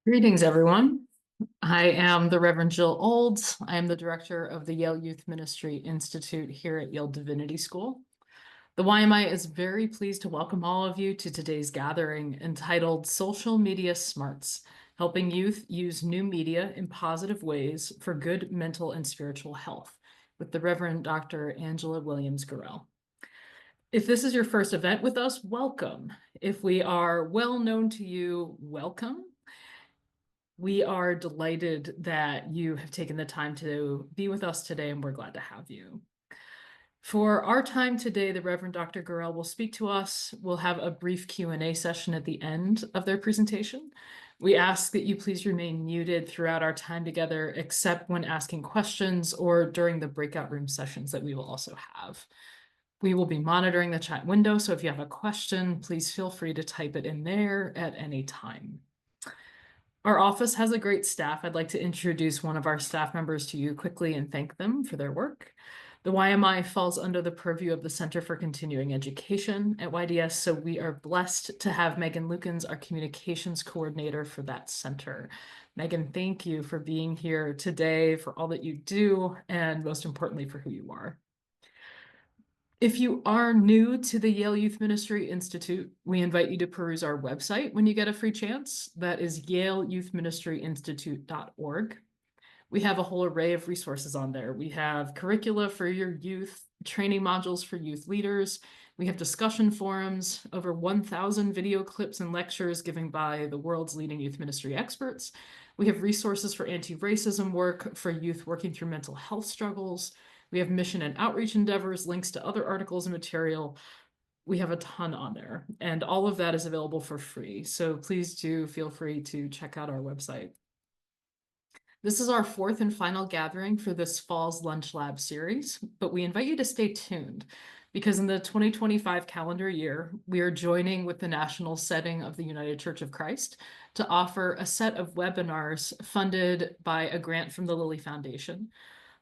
Greetings, everyone. I am the Reverend Jill Olds. I am the director of the Yale Youth Ministry Institute here at Yale Divinity School. The YMI is very pleased to welcome all of you to today's gathering entitled Social Media Smarts, Helping Youth Use New Media in Positive Ways for Good Mental and Spiritual Health, with the Reverend Dr. Angela Williams-Gorell. If this is your first event with us, welcome. If we are well known to you, welcome. We are delighted that you have taken the time to be with us today, and we're glad to have you. For our time today, the Reverend Dr. Gorell will speak to us. We'll have a brief Q&A session at the end of their presentation. We ask that you please remain muted throughout our time together, except when asking questions or during the breakout room sessions that we will also have. We will be monitoring the chat window, so if you have a question, please feel free to type it in there at any time. Our office has a great staff. I'd like to introduce one of our staff members to you quickly and thank them for their work. The YMI falls under the purview of the Center for Continuing Education at YDS, so we are blessed to have Megan Lukens, our communications coordinator for that center. Megan, thank you for being here today, for all that you do, and most importantly, for who you are. If you are new to the Yale Youth Ministry Institute, we invite you to peruse our website when you get a free chance. That is yaleyouthministryinstitute.org. We have a whole array of resources on there. We have curricula for your youth, training modules for youth leaders. We have discussion forums, over 1,000 video clips and lectures given by the world's leading youth ministry experts. We have resources for anti-racism work, for youth working through mental health struggles. We have mission and outreach endeavors, links to other articles and material. We have a ton on there, and all of that is available for free. So please do feel free to check out our website. This is our fourth and final gathering for this fall's Lunch Lab series, but we invite you to stay tuned because in the 2025 calendar year, we are joining with the national setting of the United Church of Christ to offer a set of webinars funded by a grant from the Lilly Foundation.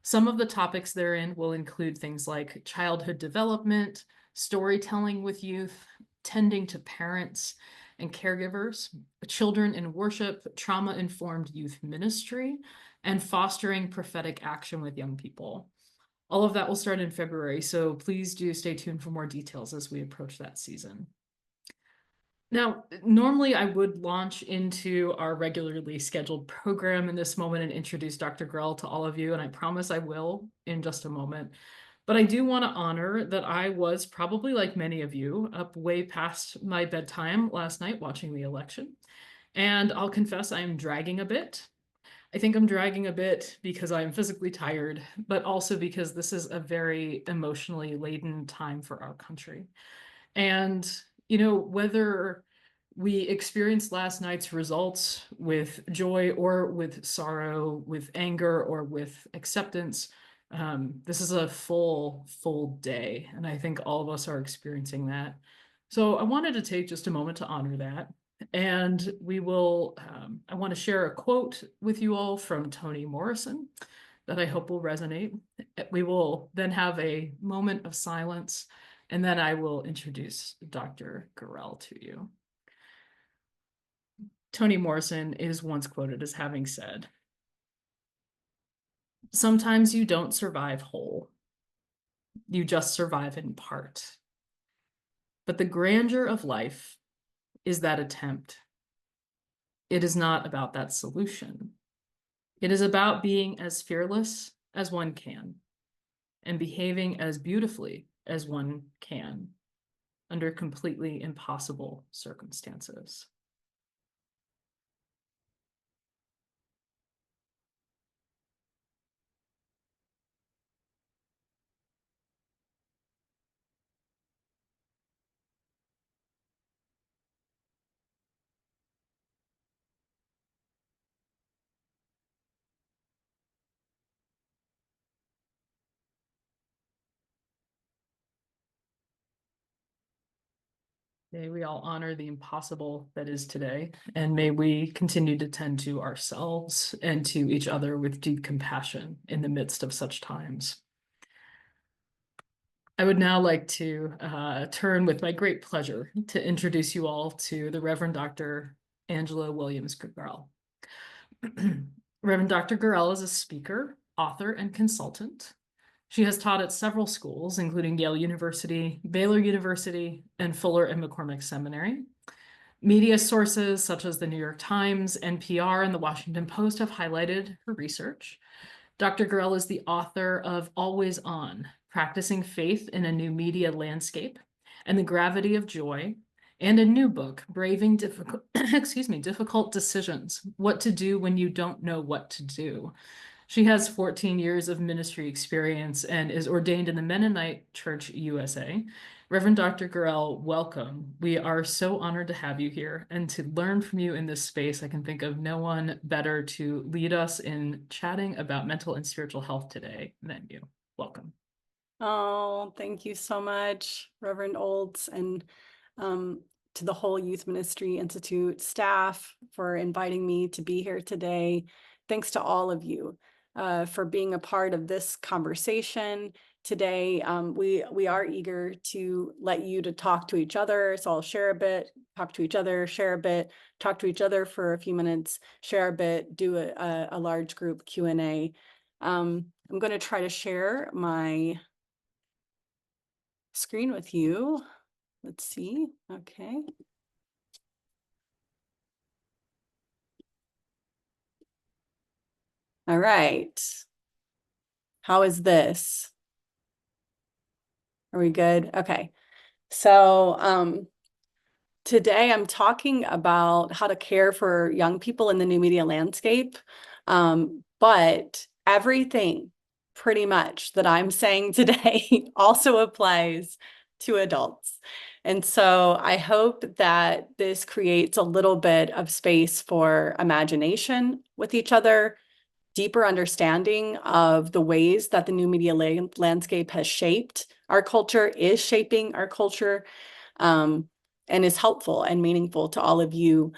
Some of the topics therein will include things like childhood development, storytelling with youth, tending to parents and caregivers, children in worship, trauma-informed youth ministry, and fostering prophetic action with young people. All of that will start in February, so please do stay tuned for more details as we approach that season. Now, normally I would launch into our regularly scheduled program in this moment and introduce Dr. Gorell to all of you, and I promise I will in just a moment. But I do want to honor that I was probably like many of you up way past my bedtime last night watching the election. And I'll confess I am dragging a bit. I think I'm dragging a bit because I'm physically tired, but also because this is a very emotionally laden time for our country. And, whether we experienced last night's results with joy or with sorrow, with anger or with acceptance, this is a full day. And I think all of us are experiencing that. So I wanted to take just a moment to honor that. And I want to share a quote with you all from Toni Morrison that I hope will resonate. We will then have a moment of silence, and then I will introduce Dr. Gorell to you. Toni Morrison is once quoted as having said, "Sometimes you don't survive whole. You just survive in part. But the grandeur of life is that attempt. It is not about that solution. It is about being as fearless as one can and behaving as beautifully as one can under completely impossible circumstances." May we all honor the impossible that is today, and may we continue to tend to ourselves and to each other with deep compassion in the midst of such times. I would now like to turn with my great pleasure to introduce you all to the Reverend Dr. Angela Williams-Gorell. Reverend Dr. Gurel is a speaker, author, and consultant. She has taught at several schools, including Yale University, Baylor University, and Fuller and McCormick Seminary. Media sources such as the New York Times, NPR, and the Washington Post have highlighted her research. Dr. Gurel is the author of Always On, Practicing Faith in a New Media Landscape, and The Gravity of Joy, and a new book, Braving Difficult, Difficult Decisions, What to Do When You Don't Know What to Do. She has 14 years of ministry experience and is ordained in the Mennonite Church USA. Reverend Dr. Gurel, welcome. We are so honored to have you here and to learn from you in this space. I can think of no one better to lead us in chatting about mental and spiritual health today than you. Welcome. Oh, thank you so much, Reverend Olds, and to the whole Youth Ministry Institute staff for inviting me to be here today. Thanks to all of you for being a part of this conversation today. We are eager to let you to talk to each other. So I'll share a bit, talk to each other, share a bit, talk to each other for a few minutes, share a bit, do a large group Q&A. I'm going to try to share my screen with you. Let's see. Okay. All right. How is this? Are we good? Okay. So today I'm talking about how to care for young people in the new media landscape. But everything pretty much that I'm saying today also applies to adults. And so I hope that this creates a little bit of space for imagination with each other, deeper understanding of the ways that the new media landscape has shaped our culture, is shaping our culture, and is helpful and meaningful to all of you.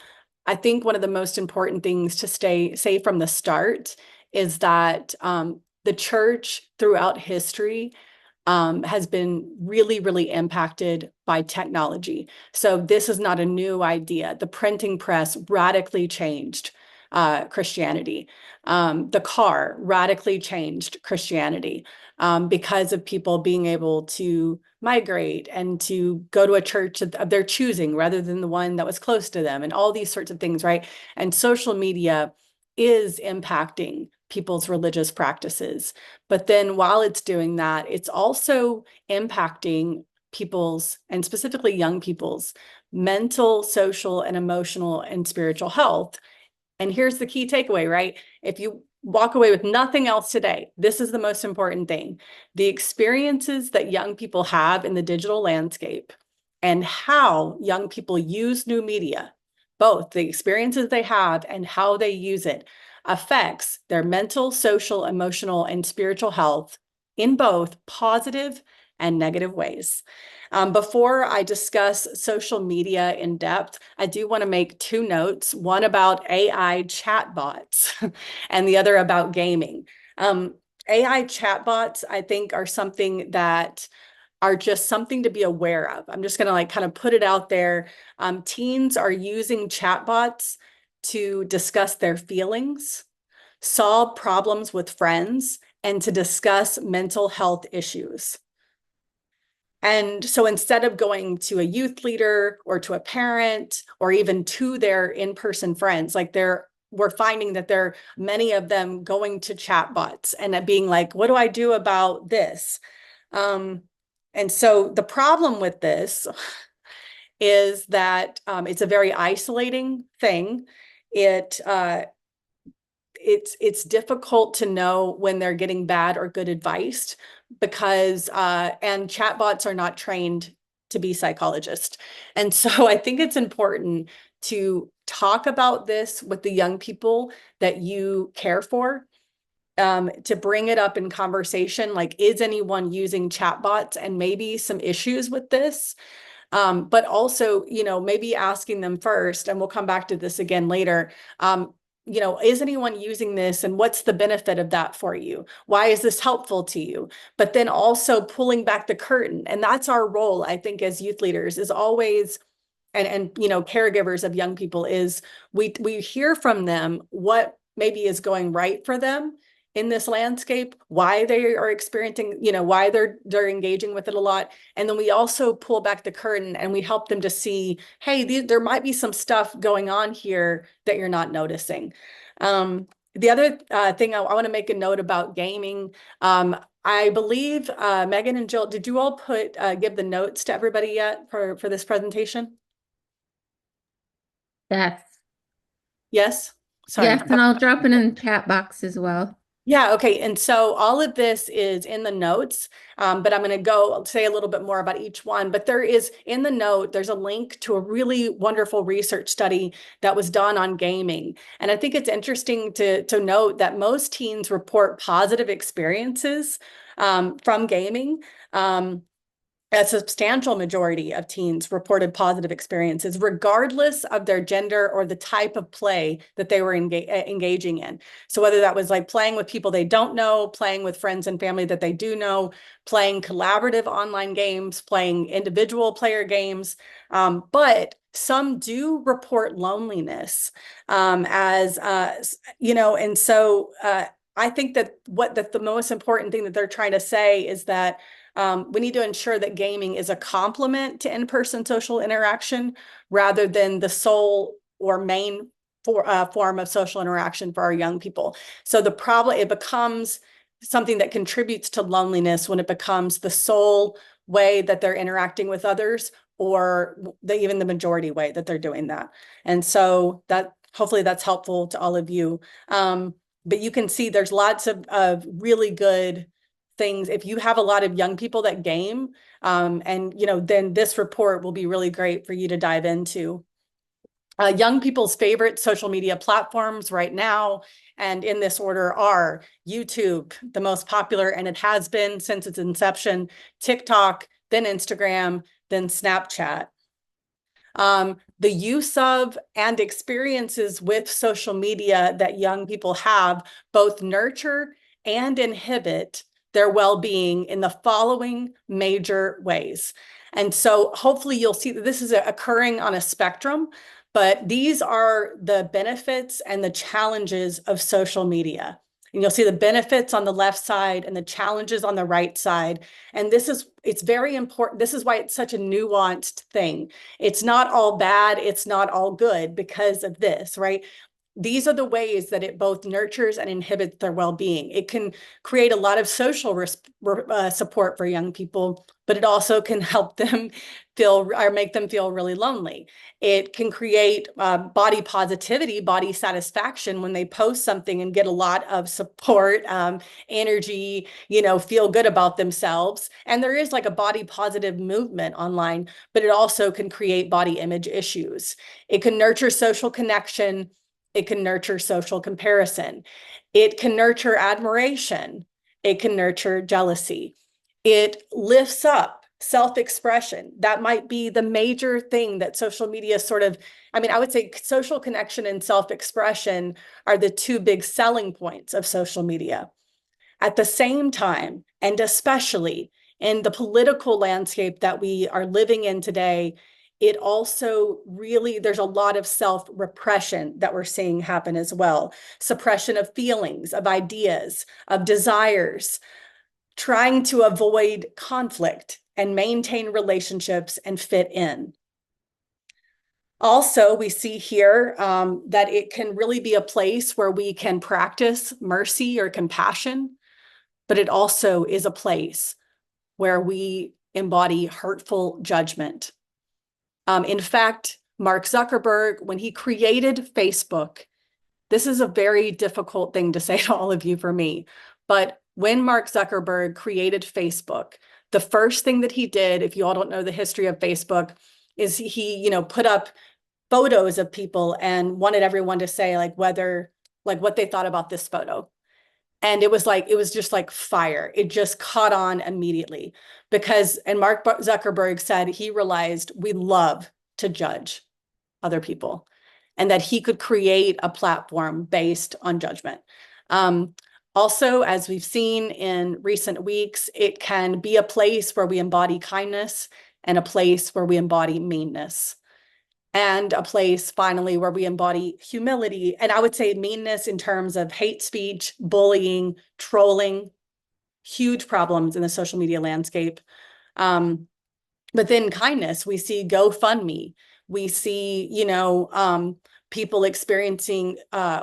I think one of the most important things to say from the start is that the church throughout history has been really, really impacted by technology. So this is not a new idea. The printing press radically changed Christianity. The car radically changed Christianity because of people being able to migrate and to go to a church of their choosing rather than the one that was close to them, and all these sorts of things, right? And social media is impacting people's religious practices. But then while it's doing that, it's also impacting people's, and specifically young people's, mental, social, and emotional and spiritual health. And here's the key takeaway, right? If you walk away with nothing else today, this is the most important thing. The experiences that young people have in the digital landscape and how young people use new media, both the experiences they have and how they use it, affects their mental, social, emotional, and spiritual health in both positive and negative ways. Before I discuss social media in depth, I do want to make two notes, one about AI chatbots and the other about gaming. AI chatbots, I think, are something that are just something to be aware of. I'm just going to kind of put it out there. Teens are using chatbots to discuss their feelings, solve problems with friends, and to discuss mental health issues. And so instead of going to a youth leader or to a parent or even to their in-person friends, we're finding that many of them going to chatbots and being like, what do I do about this? And so the problem with this is that it's a very isolating thing. It's difficult to know when they're getting bad or good advice because and chatbots are not trained to be psychologists. And so I think it's important to talk about this with the young people that you care for, to bring it up in conversation, like, is anyone using chatbots and maybe some issues with this? But also, maybe asking them first, and we'll come back to this again later, is anyone using this and what's the benefit of that for you? Why is this helpful to you? But then also pulling back the curtain. And that's our role, I think, as youth leaders is always, and caregivers of young people, is we hear from them what maybe is going right for them in this landscape, why they are experiencing, why they're engaging with it a lot. And then we also pull back the curtain and we help them to see, hey, there might be some stuff going on here that you're not noticing. The other thing I want to make a note about gaming, I believe Megan and Jill, did you all give the notes to everybody yet for this presentation? Yes. Yes? Sorry. Yes, and I'll drop it in the chat box as well. Yeah, okay. And so all of this is in the notes, but I'm going to I'll say a little bit more about each one. But there is in the note, there's a link to a really wonderful research study that was done on gaming. And I think it's interesting to note that most teens report positive experiences from gaming. A substantial majority of teens reported positive experiences, regardless of their gender or the type of play that they were engaging in. So whether that was like playing with people they don't know, playing with friends and family that they do know, playing collaborative online games, playing individual player games. But some do report loneliness and so I think that the most important thing that they're trying to say is that we need to ensure that gaming is a complement to in-person social interaction rather than the sole or main form of social interaction for our young people. So it becomes something that contributes to loneliness when it becomes the sole way that they're interacting with others, or even the majority way that they're doing that. And so hopefully that's helpful to all of you. But you can see there's lots of really good things. If you have a lot of young people that game, then this report will be really great for you to dive into. Young people's favorite social media platforms right now, and in this order, are YouTube, the most popular, and it has been since its inception, TikTok, then Instagram, then Snapchat. The use of and experiences with social media that young people have both nurture and inhibit their well-being in the following major ways. And so hopefully you'll see that this is occurring on a spectrum, but these are the benefits and the challenges of social media. And you'll see the benefits on the left side and the challenges on the right side. And it's very important. This is why it's such a nuanced thing. It's not all bad. It's not all good because of this, right? These are the ways that it both nurtures and inhibits their well-being. It can create a lot of social support for young people, but it also can help them make them feel really lonely. It can create body positivity, body satisfaction when they post something and get a lot of support, energy, feel good about themselves. And there is like a body positive movement online, but it also can create body image issues. It can nurture social connection. It can nurture social comparison. It can nurture admiration. It can nurture jealousy. It lifts up self-expression. That might be the major thing that social media I would say social connection and self-expression are the two big selling points of social media. At the same time, and especially in the political landscape that we are living in today, it also there's a lot of self-repression that we're seeing happen as well. Suppression of feelings, of ideas, of desires, trying to avoid conflict and maintain relationships and fit in. Also, we see here that it can really be a place where we can practice mercy or compassion, but it also is a place where we embody hurtful judgment. In fact, Mark Zuckerberg, when he created Facebook, this is a very difficult thing to say to all of you for me, but when Mark Zuckerberg created Facebook, the first thing that he did, if you all don't know the history of Facebook, is he, put up photos of people and wanted everyone to say what they thought about this photo. And it was just like fire. It just caught on immediately and Mark Zuckerberg said he realized we love to judge other people and that he could create a platform based on judgment. Also, as we've seen in recent weeks, it can be a place where we embody kindness and a place where we embody meanness. and a place finally where we embody humility. And I would say meanness in terms of hate speech, bullying, trolling, huge problems in the social media landscape. But then kindness, we see GoFundMe, we see, people experiencing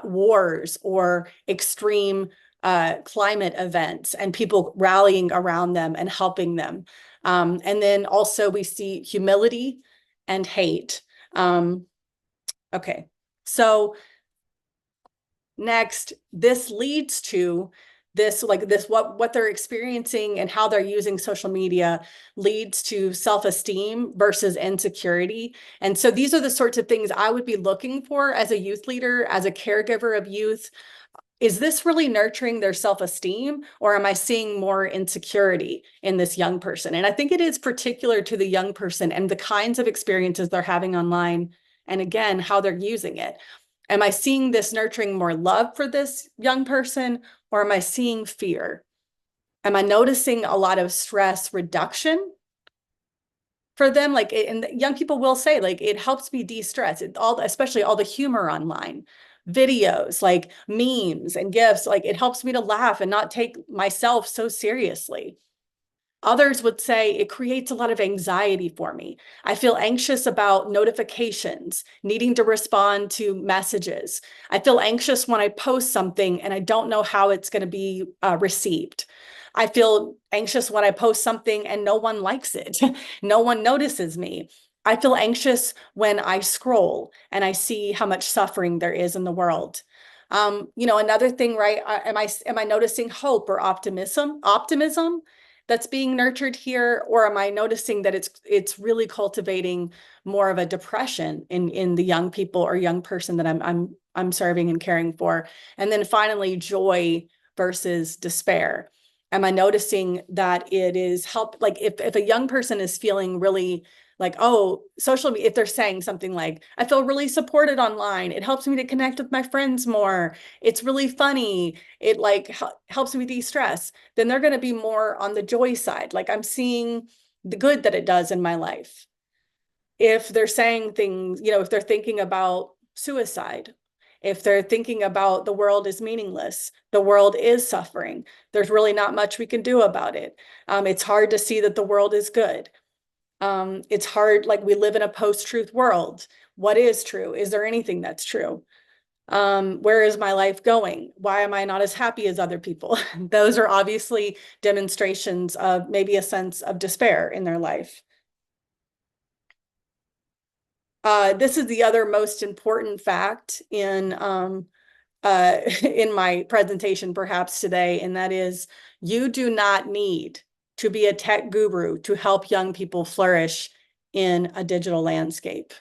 wars or extreme climate events and people rallying around them and helping them. And then also we see humility and hate. Okay, so next, this leads to what they're experiencing and how they're using social media leads to self-esteem versus insecurity. And so these are the sorts of things I would be looking for as a youth leader, as a caregiver of youth. Is this really nurturing their self-esteem, or am I seeing more insecurity in this young person? And I think it is particular to the young person and the kinds of experiences they're having online, and again, how they're using it. Am I seeing this nurturing more love for this young person, or am I seeing fear? Am I noticing a lot of stress reduction for them? And young people will say, it helps me de-stress. Especially all the humor online, videos, like memes and GIFs, it helps me to laugh and not take myself so seriously. Others would say it creates a lot of anxiety for me. I feel anxious about notifications, needing to respond to messages. I feel anxious when I post something and I don't know how it's going to be received. I feel anxious when I post something and no one likes it. No one notices me. I feel anxious when I scroll and I see how much suffering there is in the world. Another thing, right? Am I noticing hope or optimism that's being nurtured here, or am I noticing that it's really cultivating more of a depression in the young people or young person that I'm serving and caring for? And then finally, joy versus despair. Am I noticing that it is if a young person is feeling really social media, if they're saying something like, I feel really supported online, it helps me to connect with my friends more, it's really funny, it helps me de-stress, then they're going to be more on the joy side. I'm seeing the good that it does in my life. If they're saying things, if they're thinking about suicide, if they're thinking about the world is meaningless, the world is suffering, there's really not much we can do about it. It's hard to see that the world is good. It's hard, we live in a post-truth world. What is true? Is there anything that's true? Where is my life going? Why am I not as happy as other people? Those are obviously demonstrations of maybe a sense of despair in their life. This is the other most important fact in my presentation perhaps today, and that is you do not need to be a tech guru to help young people flourish in a digital landscape.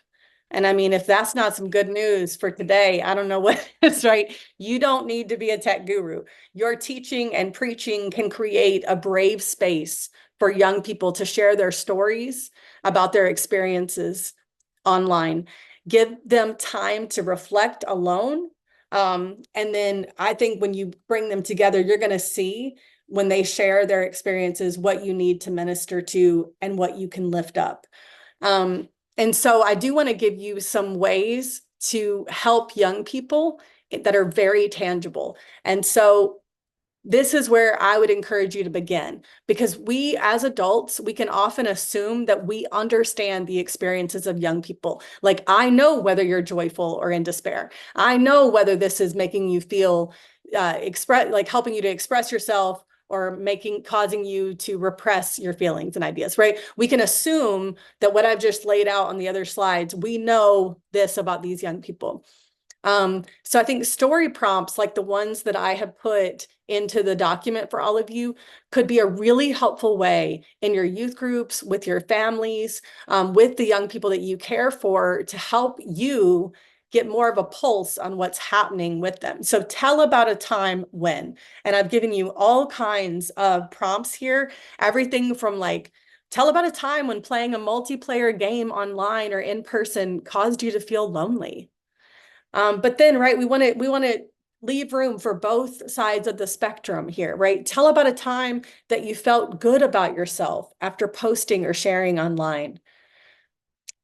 And I mean, if that's not some good news for today, I don't know what is, right? You don't need to be a tech guru. Your teaching and preaching can create a brave space for young people to share their stories about their experiences online. Give them time to reflect alone. And then I think when you bring them together, you're going to see when they share their experiences, what you need to minister to and what you can lift up. And so I do want to give you some ways to help young people that are very tangible. And so this is where I would encourage you to begin, because we as adults, we can often assume that we understand the experiences of young people. I know whether you're joyful or in despair. I know whether this is making you feel helping you to express yourself or causing you to repress your feelings and ideas, right? We can assume that what I've just laid out on the other slides, we know this about these young people. So I think story prompts like the ones that I have put into the document for all of you could be a really helpful way in your youth groups, with your families, with the young people that you care for, to help you get more of a pulse on what's happening with them. So tell about a time when, and I've given you all kinds of prompts here, everything from tell about a time when playing a multiplayer game online or in person caused you to feel lonely. But then, right, we want to leave room for both sides of the spectrum here, right? Tell about a time that you felt good about yourself after posting or sharing online.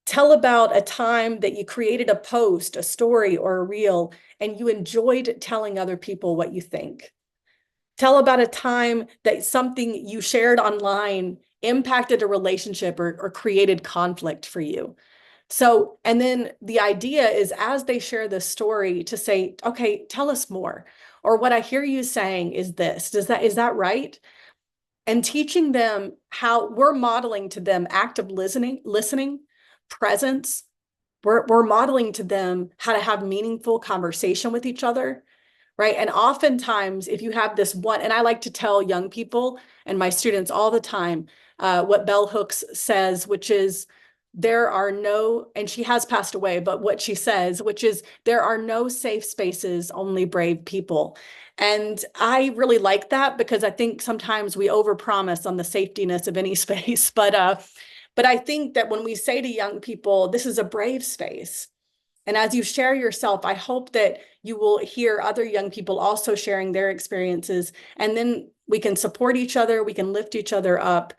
Tell about a time that you created a post, a story, or a reel, and you enjoyed telling other people what you think. Tell about a time that something you shared online impacted a relationship or created conflict for you. So, and then the idea is as they share this story to say, okay, tell us more. Or what I hear you saying is this. Is that right? And teaching them how we're modeling to them active listening, presence. We're modeling to them how to have meaningful conversation with each other, right? And oftentimes, if you have this one, and I like to tell young people and my students all the time, what Bell Hooks says, which is there are no, and she has passed away, but what she says, which is there are no safe spaces, only brave people. And I really like that because I think sometimes we overpromise on the safetiness of any space, but I think that when we say to young people, this is a brave space. And as you share yourself, I hope that you will hear other young people also sharing their experiences, and then we can support each other, we can lift each other up.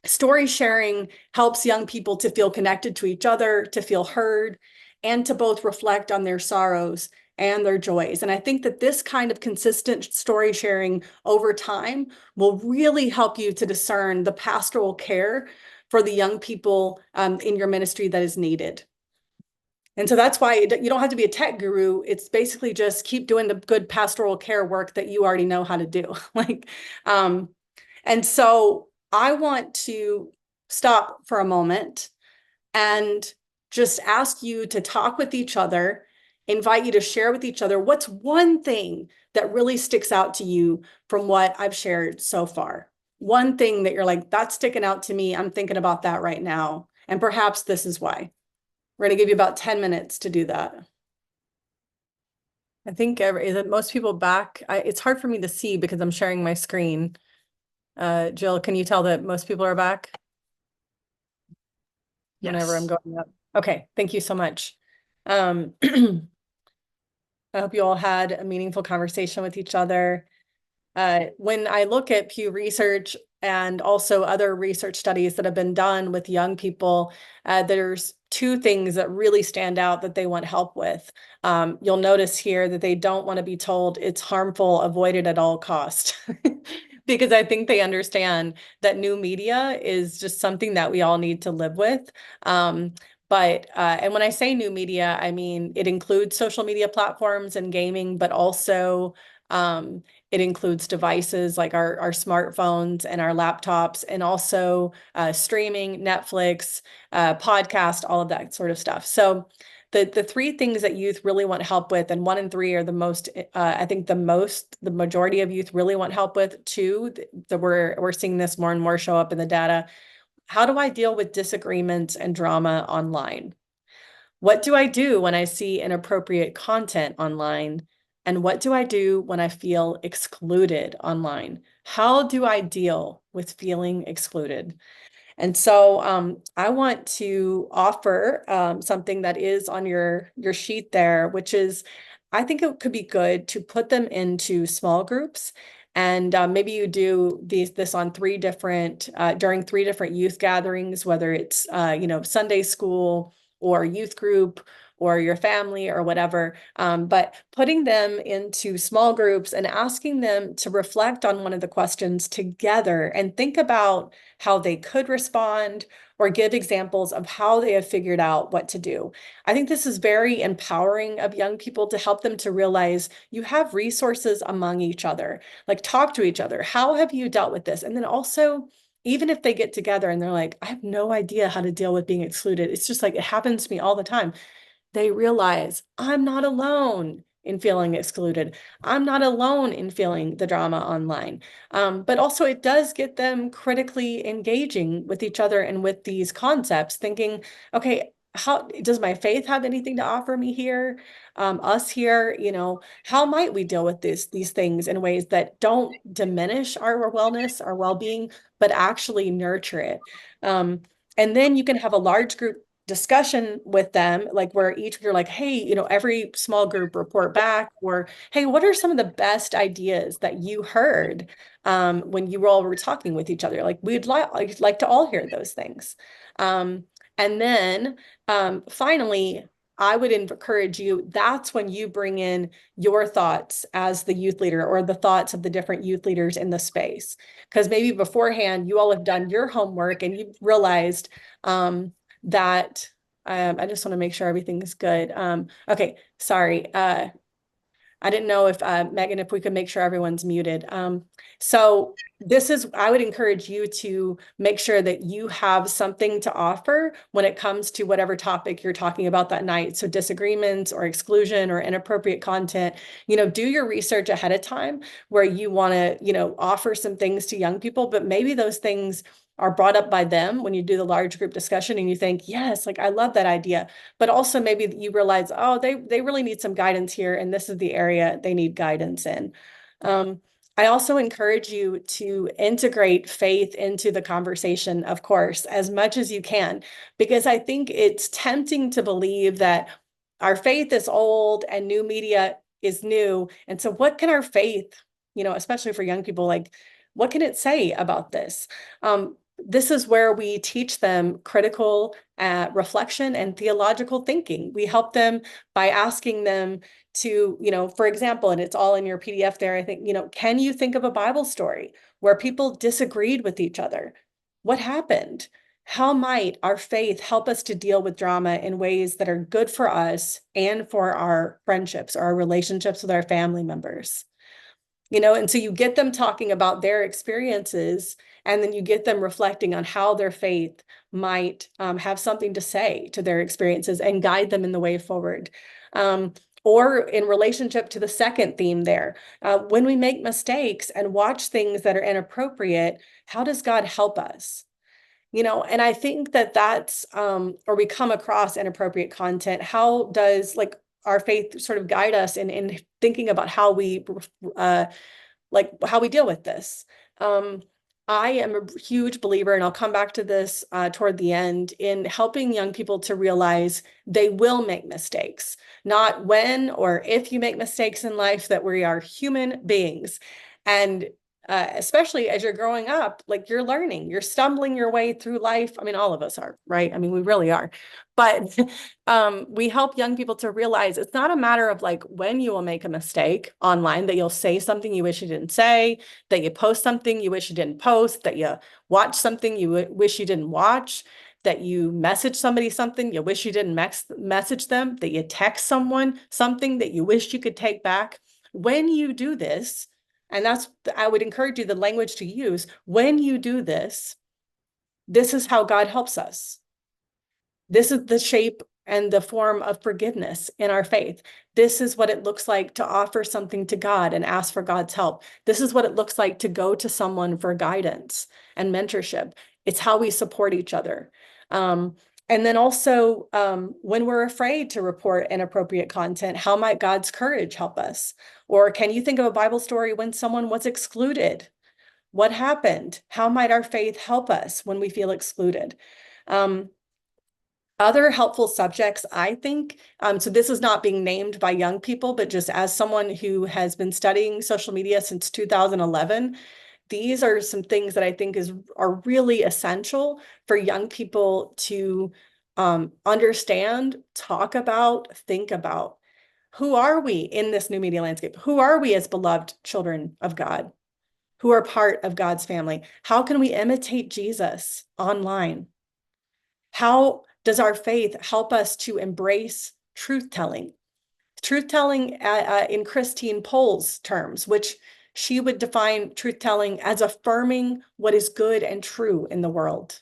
Story sharing helps young people to feel connected to each other, to feel heard, and to both reflect on their sorrows and their joys. And I think that this kind of consistent story sharing over time will really help you to discern the pastoral care for the young people in your ministry that is needed. And so that's why you don't have to be a tech guru. It's basically just keep doing the good pastoral care work that you already know how to do. And so I want to stop for a moment and just ask you to talk with each other, invite you to share with each other what's one thing that really sticks out to you from what I've shared so far. One thing that you're like, that's sticking out to me. I'm thinking about that right now. And perhaps this is why. We're going to give you about 10 minutes to do that. I think is it most people back? It's hard for me to see because I'm sharing my screen. Jill, can you tell that most people are back? Whenever I'm going up. Okay, thank you so much. I hope you all had a meaningful conversation with each other. When I look at Pew Research and also other research studies that have been done with young people, there's two things that really stand out that they want help with. You'll notice here that they don't want to be told it's harmful, avoid it at all cost. Because I think they understand that new media is just something that we all need to live with. And when I say new media, I mean, it includes social media platforms and gaming, but also it includes devices like our smartphones and our laptops, and also streaming, Netflix, podcast, all of that sort of stuff. So the three things that youth really want help with, and 1 in 3 are the most, I think the majority of youth really want help with. Two, that we're seeing this more and more show up in the data. How do I deal with disagreements and drama online? What do I do when I see inappropriate content online? And what do I do when I feel excluded online? How do I deal with feeling excluded? And so I want to offer something that is on your sheet there, which is, I think it could be good to put them into small groups. And maybe you do this on during 3 different youth gatherings, whether it's Sunday school or youth group or your family or whatever, but putting them into small groups and asking them to reflect on one of the questions together and think about how they could respond or give examples of how they have figured out what to do. I think this is very empowering of young people to help them to realize you have resources among each other, like talk to each other. How have you dealt with this? And then also, even if they get together and they're like, I have no idea how to deal with being excluded. It's just like, it happens to me all the time. They realize I'm not alone in feeling excluded. I'm not alone in feeling the drama online. But also it does get them critically engaging with each other and with these concepts, thinking, okay, how does my faith have anything to offer me here? Us here, how might we deal with these things in ways that don't diminish our wellness, our well-being, but actually nurture it? And then you can have a large group discussion with them, like where you're like, hey, every small group report back, or hey, what are some of the best ideas that you heard when you all were talking with each other? Like we'd like to all hear those things. And then finally, I would encourage you, that's when you bring in your thoughts as the youth leader or the thoughts of the different youth leaders in the space. Because maybe beforehand, you all have done your homework and you've realized that I just want to make sure everything's good. Okay, sorry. I didn't know if Megan, if we could make sure everyone's muted. So this is, I would encourage you to make sure that you have something to offer when it comes to whatever topic you're talking about that night. So disagreements or exclusion or inappropriate content, do your research ahead of time where you want to, offer some things to young people, but maybe those things are brought up by them when you do the large group discussion and you think, yes, like I love that idea. But also maybe you realize, oh, they really need some guidance here, and this is the area they need guidance in. I also encourage you to integrate faith into the conversation, of course, as much as you can, because I think it's tempting to believe that our faith is old and new media is new. And so what can our faith, especially for young people, like, what can it say about this? This is where we teach them critical reflection and theological thinking. We help them by asking them to, for example, and it's all in your PDF there, I think, can you think of a Bible story where people disagreed with each other? What happened? How might our faith help us to deal with drama in ways that are good for us and for our friendships or our relationships with our family members? And so you get them talking about their experiences, and then you get them reflecting on how their faith might have something to say to their experiences and guide them in the way forward. Or in relationship to the second theme there, when we make mistakes and watch things that are inappropriate, how does God help us? And I think that's, or we come across inappropriate content, how does like our faith sort of guide us in thinking about how we how we deal with this. I am a huge believer, and I'll come back to this toward the end, in helping young people to realize they will make mistakes, not when or if you make mistakes in life, that we are human beings. And especially as you're growing up, like you're learning, you're stumbling your way through life. I mean, all of us are, right? I mean, we really are. But we help young people to realize it's not a matter of like when you will make a mistake online, that you'll say something you wish you didn't say, that you post something you wish you didn't post, that you watch something you wish you didn't watch, that you message somebody something you wish you didn't message them, that you text someone something that you wish you could take back. When you do this, and I would encourage you, the language to use, when you do this, this is how God helps us. This is the shape and the form of forgiveness in our faith. This is what it looks like to offer something to God and ask for God's help. This is what it looks like to go to someone for guidance and mentorship. It's how we support each other. And then also, when we're afraid to report inappropriate content, how might God's courage help us? Or can you think of a Bible story when someone was excluded? What happened? How might our faith help us when we feel excluded? Other helpful subjects, I think, so this is not being named by young people, but just as someone who has been studying social media since 2011, these are some things that I think are really essential for young people to understand, talk about, think about. Who are we in this new media landscape? Who are we as beloved children of God, who are part of God's family? How can we imitate Jesus online? How does our faith help us to embrace truth-telling? Truth-telling in Christine Pohl's terms, which she would define truth-telling as affirming what is good and true in the world.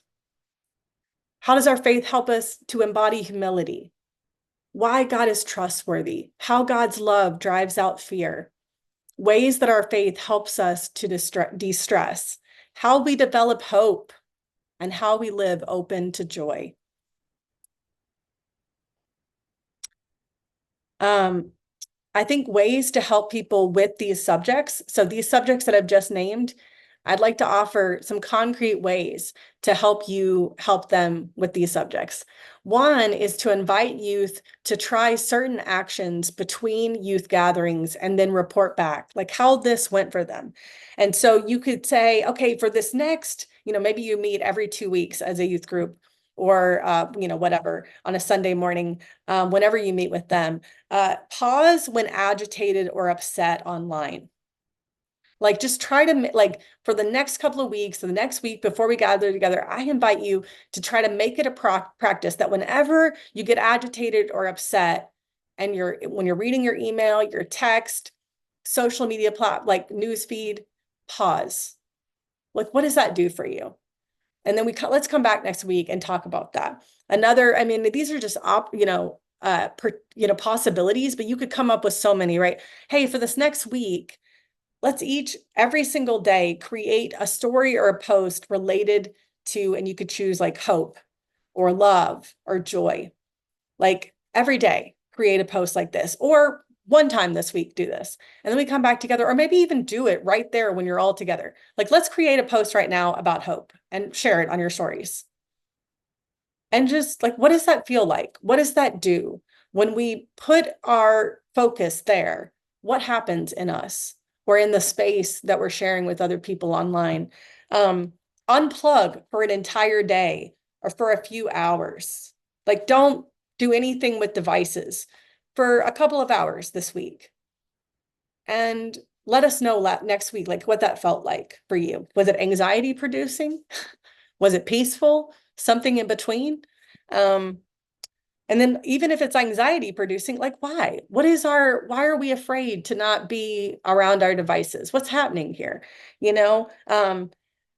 How does our faith help us to embody humility? Why God is trustworthy, how God's love drives out fear, ways that our faith helps us to de-stress, how we develop hope, and how we live open to joy. I think ways to help people with these subjects. So these subjects that I've just named, I'd like to offer some concrete ways to help you help them with these subjects. One is to invite youth to try certain actions between youth gatherings and then report back, like how this went for them. And so you could say, okay, for this next, maybe you meet every 2 weeks as a youth group. or, whatever on a Sunday morning, whenever you meet with them, pause when agitated or upset online. Like, just try to, like, for the next couple of weeks, or the next week before we gather together, I invite you to try to make it a practice that whenever you get agitated or upset, and when you're reading your email, your text, social media like news feed, pause. Like, what does that do for you? And then let's come back next week and talk about that. I mean, these are just possibilities, but you could come up with so many, right? Hey, for this next week, let's each, every single day, create a story or a post related to, and you could choose like hope or love or joy. Like, every day, create a post like this, or one time this week, do this. And then we come back together, or maybe even do it right there when you're all together. Like, let's create a post right now about hope and share it on your stories. And just like, what does that feel like? What does that do? When we put our focus there, what happens in us or in the space that we're sharing with other people online? Unplug for an entire day or for a few hours. Like, don't do anything with devices for a couple of hours this week. And let us know next week, like, what that felt like for you. Was it anxiety producing? Was it peaceful? Something in between? And then even if it's anxiety producing, like, why? Why are we afraid to not be around our devices? What's happening here?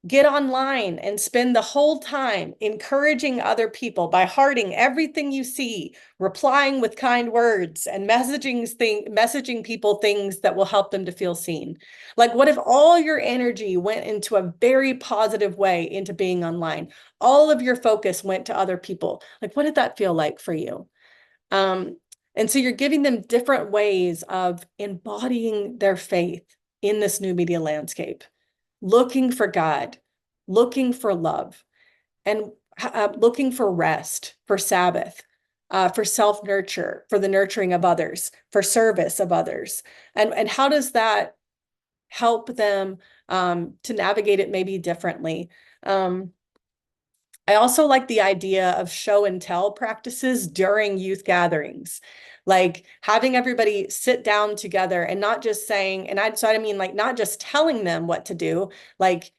Get online and spend the whole time encouraging other people by hearting everything you see, replying with kind words, and messaging people things that will help them to feel seen. Like, what if all your energy went into a very positive way into being online? All of your focus went to other people. Like, what did that feel like for you? And so you're giving them different ways of embodying their faith in this new media landscape. Looking for God, looking for love, and looking for rest, for Sabbath, for self-nurture, for the nurturing of others, for service of others. And how does that help them to navigate it maybe differently? I also like the idea of show and tell practices during youth gatherings, like having everybody sit down together and not just saying, I mean, like, not just telling them what to do, like,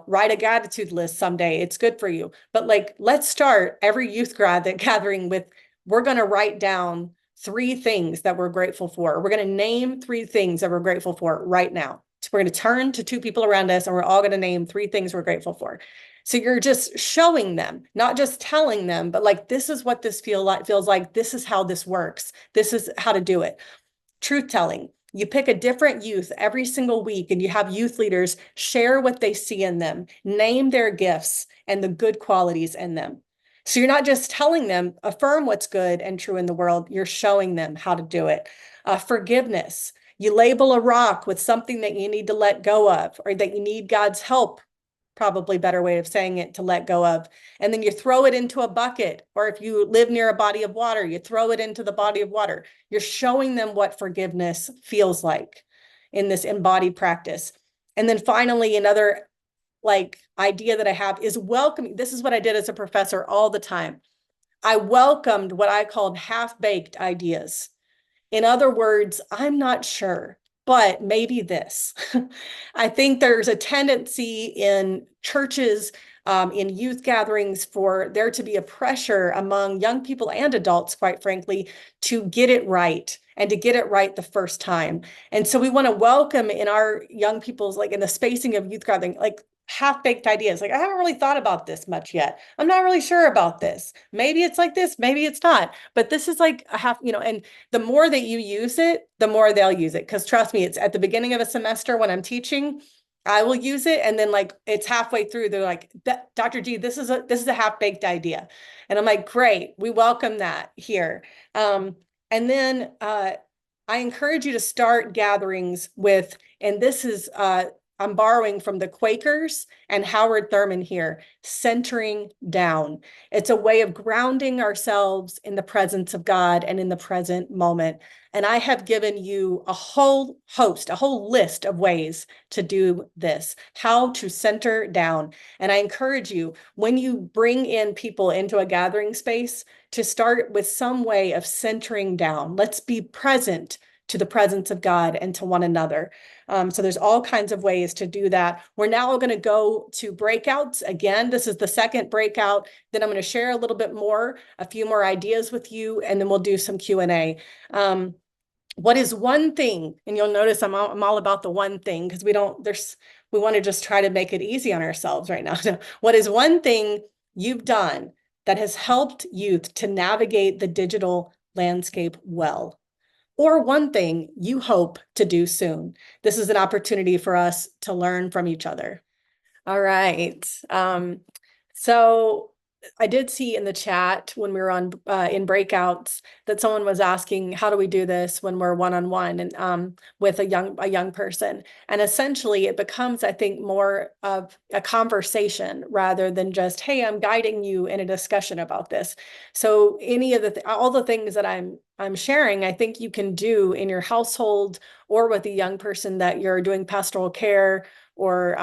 write a gratitude list someday, it's good for you. But like, let's start every youth gathering with, we're going to write down 3 things that we're grateful for. We're going to name 3 things that we're grateful for right now. So we're going to turn to 2 people around us and we're all going to name 3 things we're grateful for. So you're just showing them, not just telling them, but like, this is what this feels like. This is how this works. This is how to do it. Truth telling. You pick a different youth every single week and you have youth leaders share what they see in them, name their gifts and the good qualities in them. So you're not just telling them, affirm what's good and true in the world. You're showing them how to do it. Forgiveness. You label a rock with something that you need to let go of, or that you need God's help, probably better way of saying it, to let go of. And then you throw it into a bucket, or if you live near a body of water, you throw it into the body of water. You're showing them what forgiveness feels like in this embodied practice. And then finally, another like idea that I have is welcoming. This is what I did as a professor all the time. I welcomed what I called half-baked ideas. In other words, I'm not sure, but maybe this. I think there's a tendency in churches, in youth gatherings, for there to be a pressure among young people and adults, quite frankly, to get it right and to get it right the first time. And so we want to welcome in our young people's, like in the spacing of youth gathering, like half-baked ideas. Like, I haven't really thought about this much yet. I'm not really sure about this. Maybe it's like this, maybe it's not. But this is like a half, and the more that you use it, the more they'll use it. Because trust me, it's at the beginning of a semester when I'm teaching, I will use it. And then like it's halfway through, they're like, Dr. G, this is a half-baked idea. And I'm like, great, we welcome that here. And then I encourage you to start gatherings with, and this is I'm borrowing from the Quakers and Howard Thurman here, centering down. It's a way of grounding ourselves in the presence of God and in the present moment. And I have given you a whole host, a whole list of ways to do this, how to center down. And I encourage you, when you bring in people into a gathering space, to start with some way of centering down. Let's be present to the presence of God and to one another. So there's all kinds of ways to do that. We're now going to go to breakouts. Again, this is the second breakout. Then I'm going to share a little bit more, a few more ideas with you, and then we'll do some Q&A. What is one thing, and you'll notice I'm all about the one thing because we want to just try to make it easy on ourselves right now. What is one thing you've done that has helped youth to navigate the digital landscape well? Or one thing you hope to do soon? This is an opportunity for us to learn from each other. All right. So I did see in the chat when we were on in breakouts that someone was asking, how do we do this when we're one-on-one and with a young person? And essentially it becomes, I think, more of a conversation rather than just, hey, I'm guiding you in a discussion about this. So any of all the things that I'm sharing, I think you can do in your household or with a young person that you're doing pastoral care or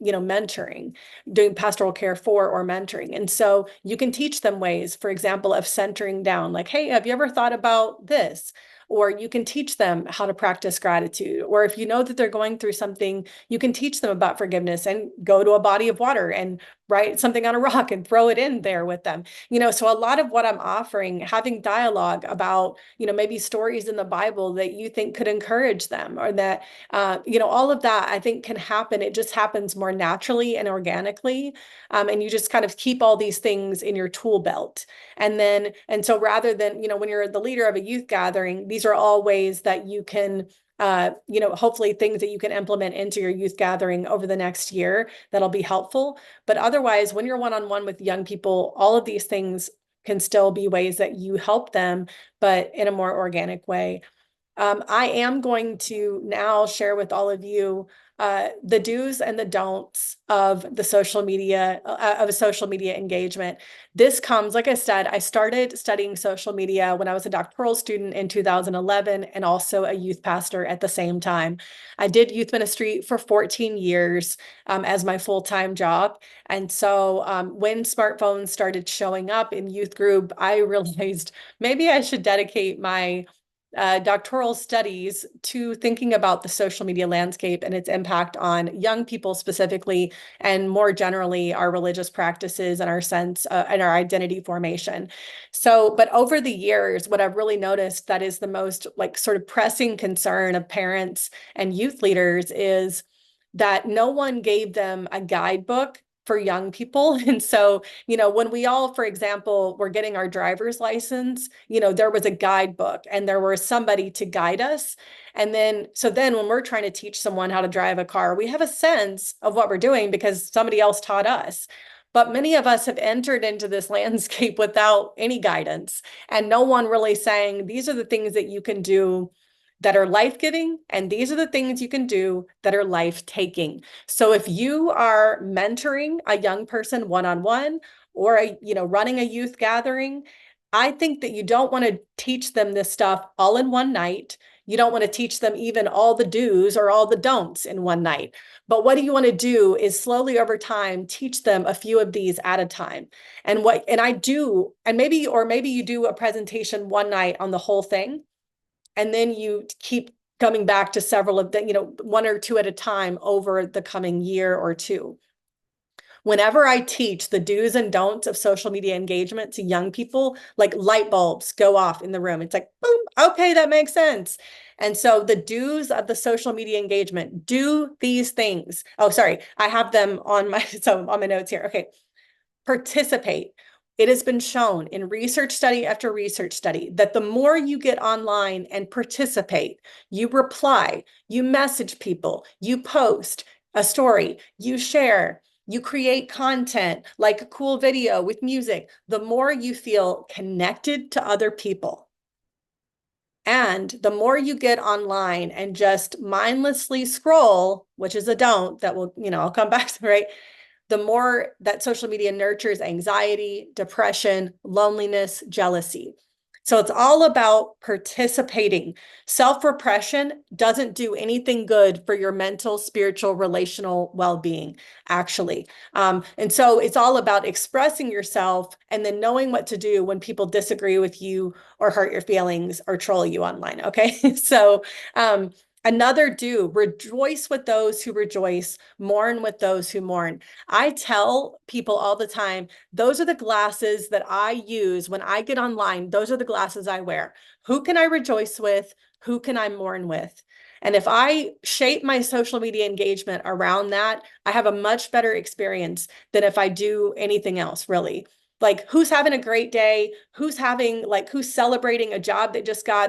mentoring, doing pastoral care for or mentoring. And so you can teach them ways, for example, of centering down, like, hey, have you ever thought about this? Or you can teach them how to practice gratitude. Or if you know that they're going through something, you can teach them about forgiveness and go to a body of water and write something on a rock and throw it in there with them. So a lot of what I'm offering, having dialogue about, maybe stories in the Bible that you think could encourage them, or that, all of that I think can happen. It just happens more naturally and organically. And you just kind of keep all these things in your tool belt. And so rather than, when you're the leader of a youth gathering, these are all ways that you can hopefully things that you can implement into your youth gathering over the next year that'll be helpful. But otherwise, when you're one-on-one with young people, all of these things can still be ways that you help them, but in a more organic way. I am going to now share with all of you the do's and the don'ts of the social media, of a social media engagement. This comes, like I said, I started studying social media when I was a doctoral student in 2011 and also a youth pastor at the same time. I did youth ministry for 14 years as my full-time job. And so when smartphones started showing up in youth group, I realized maybe I should dedicate my doctoral studies to thinking about the social media landscape and its impact on young people specifically, and more generally, our religious practices and our sense and our identity formation. So, but over the years, what I've really noticed that is the most sort of pressing concern of parents and youth leaders is that no one gave them a guidebook for young people. And so, when we all, for example, were getting our driver's license, there was a guidebook and there was somebody to guide us. And then when we're trying to teach someone how to drive a car, we have a sense of what we're doing because somebody else taught us. But many of us have entered into this landscape without any guidance and no one really saying, these are the things that you can do that are life-giving, and these are the things you can do that are life-taking. So if you are mentoring a young person one-on-one or running a youth gathering, I think that you don't want to teach them this stuff all in one night. You don't want to teach them even all the do's or all the don'ts in one night. But what you want to do is slowly over time teach them a few of these at a time. And maybe you do a presentation one night on the whole thing. And then you keep coming back to several of them, one or two at a time over the coming year or two. Whenever I teach the do's and don'ts of social media engagement to young people, like light bulbs go off in the room. It's like, boom, okay, that makes sense. And so the do's of the social media engagement, do these things. Oh, sorry, I have them on my notes here. Okay, participate. It has been shown in research study after research study that the more you get online and participate, you reply, you message people, you post a story, you share, you create content like a cool video with music, the more you feel connected to other people. And the more you get online and just mindlessly scroll, which is a don't that will, I'll come back to, right? The more that social media nurtures anxiety, depression, loneliness, jealousy. So it's all about participating. Self-repression doesn't do anything good for your mental, spiritual, relational well-being, actually. And so it's all about expressing yourself and then knowing what to do when people disagree with you or hurt your feelings or troll you online. Okay. So another do, rejoice with those who rejoice, mourn with those who mourn. I tell people all the time, those are the glasses that I use when I get online. Those are the glasses I wear. Who can I rejoice with? Who can I mourn with? And if I shape my social media engagement around that, I have a much better experience than if I do anything else, really. Like, who's having a great day? Who's celebrating a job they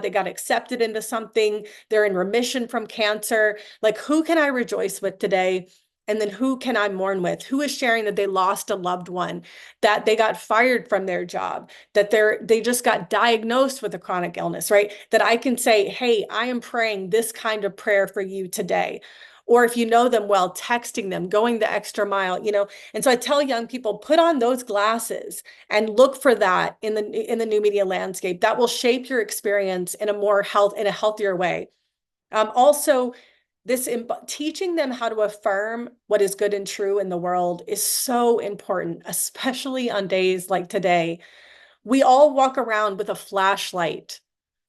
got accepted into something, they're in remission from cancer. Like, who can I rejoice with today? And then who can I mourn with? Who is sharing that they lost a loved one, that they got fired from their job, that they just got diagnosed with a chronic illness, right? That I can say, hey, I am praying this kind of prayer for you today. Or if you know them well, texting them, going the extra mile, And so I tell young people, put on those glasses and look for that in the new media landscape. That will shape your experience in a healthier way. Also, teaching them how to affirm what is good and true in the world is so important, especially on days like today. We all walk around with a flashlight.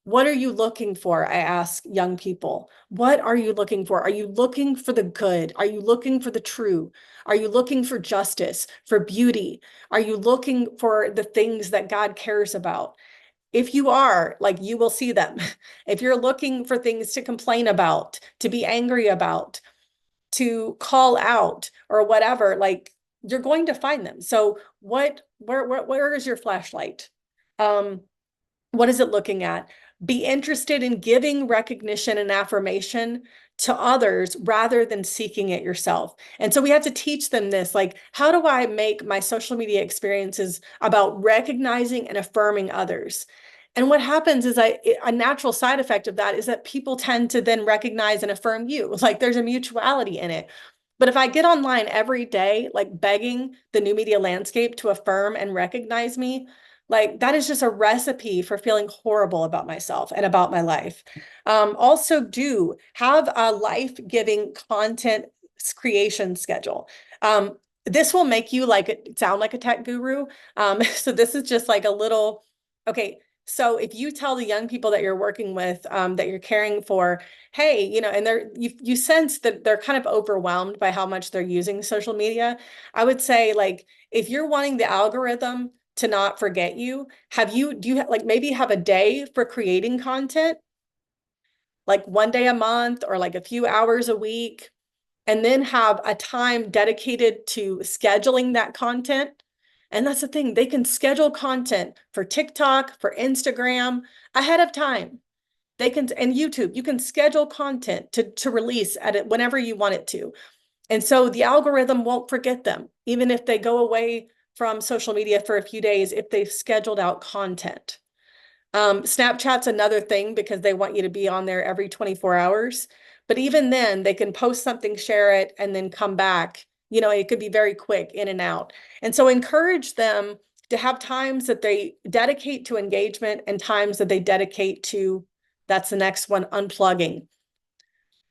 What are you looking for? I ask young people. What are you looking for? Are you looking for the good? Are you looking for the true? Are you looking for justice, for beauty? Are you looking for the things that God cares about? If you are, like, you will see them. If you're looking for things to complain about, to be angry about, to call out or whatever, like, you're going to find them. So where is your flashlight? What is it looking at? Be interested in giving recognition and affirmation to others rather than seeking it yourself. And so we have to teach them this, like, how do I make my social media experiences about recognizing and affirming others? And what happens is a natural side effect of that is that people tend to then recognize and affirm you. Like, there's a mutuality in it. But if I get online every day, like begging the new media landscape to affirm and recognize me, like, that is just a recipe for feeling horrible about myself and about my life. Also, do have a life-giving content creation schedule. This will make you sound like a tech guru. So this is just like a little, okay. So if you tell the young people that you're working with, that you're caring for, hey, and you sense that they're kind of overwhelmed by how much they're using social media, I would say, like, if you're wanting the algorithm to not forget you, do you like maybe have a day for creating content, like one day a month or like a few hours a week, and then have a time dedicated to scheduling that content. And that's the thing, they can schedule content for TikTok, for Instagram ahead of time. And YouTube, you can schedule content to release at it whenever you want it to. And so the algorithm won't forget them, even if they go away from social media for a few days, if they've scheduled out content. Snapchat's another thing because they want you to be on there every 24 hours. But even then, they can post something, share it, and then come back. It could be very quick, in and out. And so encourage them to have times that they dedicate to engagement and times that they dedicate to, that's the next one, unplugging.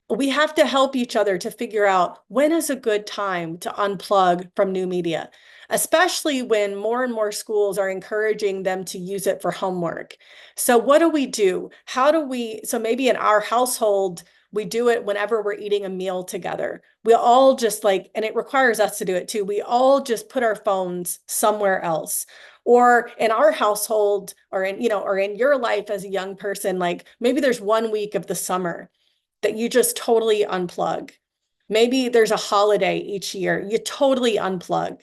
We have to help each other to figure out when is a good time to unplug from new media, especially when more and more schools are encouraging them to use it for homework. So what do we do? So maybe in our household, we do it whenever we're eating a meal together. We all just and it requires us to do it too. We all just put our phones somewhere else. Or in our household, or in your life as a young person, like, maybe there's 1 week of the summer that you just totally unplug. Maybe there's a holiday each year, you totally unplug.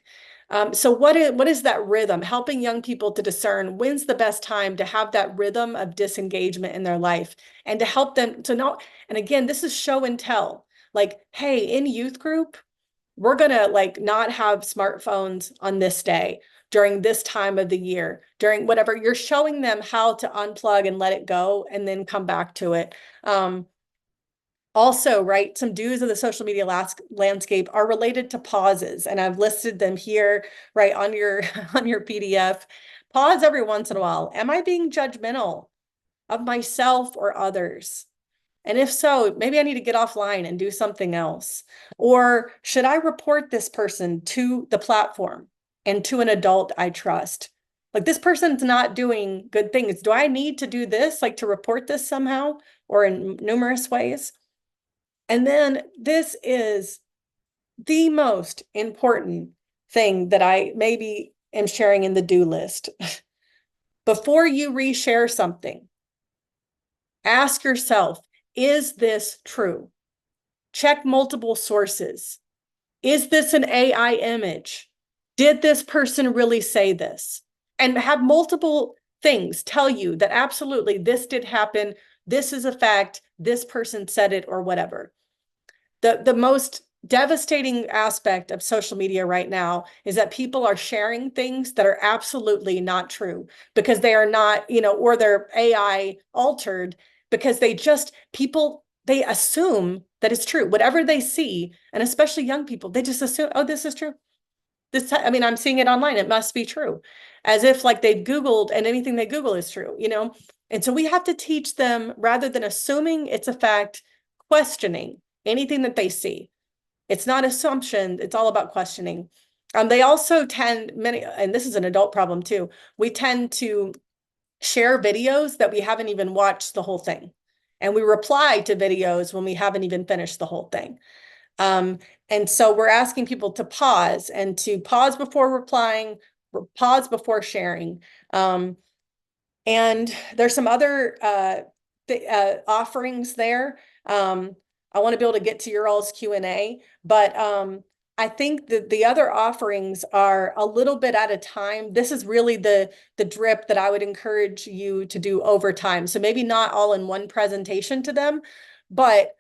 So what is that rhythm? Helping young people to discern when's the best time to have that rhythm of disengagement in their life, and to help them to know. And again, this is show and tell. Like, hey, in youth group, we're gonna not have smartphones on this day. during this time of the year, during whatever. You're showing them how to unplug and let it go and then come back to it. Also, right, some do's of the social media landscape are related to pauses, and I've listed them here, right, on your on your PDF. Pause every once in a while. Am I being judgmental of myself or others? And if so, maybe I need to get offline and do something else. Or should I report this person to the platform and to an adult I trust? Like, this person's not doing good things. Do I need to do this, like to report this somehow or in numerous ways? And then this is the most important thing that I maybe am sharing in the do list. Before you reshare something, ask yourself, is this true? Check multiple sources. Is this an AI image? Did this person really say this? And have multiple things tell you that absolutely this did happen. This is a fact. This person said it or whatever. The most devastating aspect of social media right now is that people are sharing things that are absolutely not true because they are not, or they're AI altered because they assume that it's true. Whatever they see, and especially young people, they just assume, oh, this is true. I'm seeing it online. It must be true. As if like they've Googled and anything they Google is true, And so we have to teach them, rather than assuming it's a fact, questioning anything that they see. It's not assumption. It's all about questioning. They also and this is an adult problem too, we tend to share videos that we haven't even watched the whole thing. And we reply to videos when we haven't even finished the whole thing. And so we're asking people to pause before replying, pause before sharing. And there's some other offerings there. I want to be able to get to your all's Q&A, but I think that the other offerings are a little bit at a time. This is really the drip that I would encourage you to do over time. So maybe not all in one presentation to them, but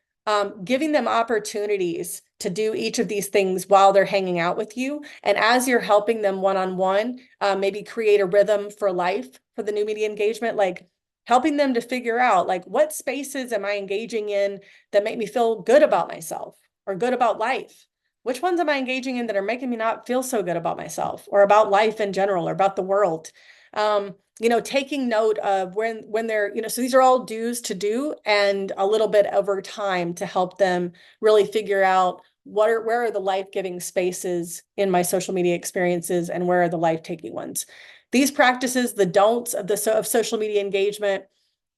giving them opportunities to do each of these things while they're hanging out with you. And as you're helping them one-on-one, maybe create a rhythm for life for the new media engagement, like helping them to figure out, like, what spaces am I engaging in that make me feel good about myself or good about life? Which ones am I engaging in that are making me not feel so good about myself or about life in general or about the world? Taking note of when they're, so these are all do's to do, and a little bit over time to help them really figure out where are the life-giving spaces in my social media experiences and where are the life-taking ones. These practices, the don'ts of social media engagement,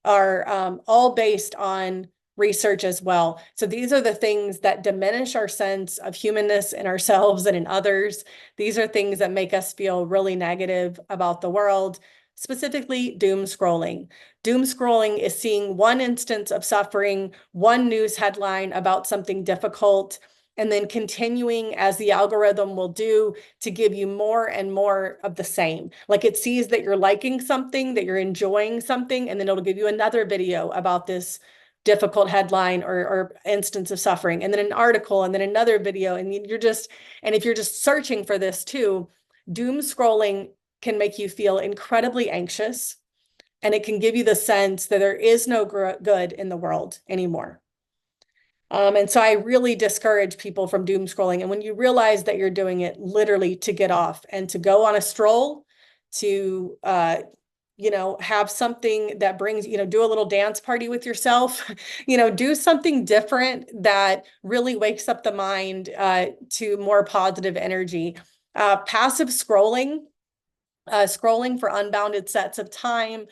are all based on research as well. So these are the things that diminish our sense of humanness in ourselves and in others. These are things that make us feel really negative about the world, specifically doom scrolling. Doom scrolling is seeing one instance of suffering, one news headline about something difficult, and then continuing, as the algorithm will do, to give you more and more of the same. Like, it sees that you're liking something, that you're enjoying something, and then it'll give you another video about this difficult headline or instance of suffering, and then an article, and then another video. And if you're just searching for this too, doom scrolling can make you feel incredibly anxious, and it can give you the sense that there is no good in the world anymore. And so I really discourage people from doom scrolling. And when you realize that you're doing it, literally to get off and to go on a stroll, to have something that brings, do a little dance party with yourself, do something different that really wakes up the mind to more positive energy. Passive scrolling, scrolling for unbounded sets of time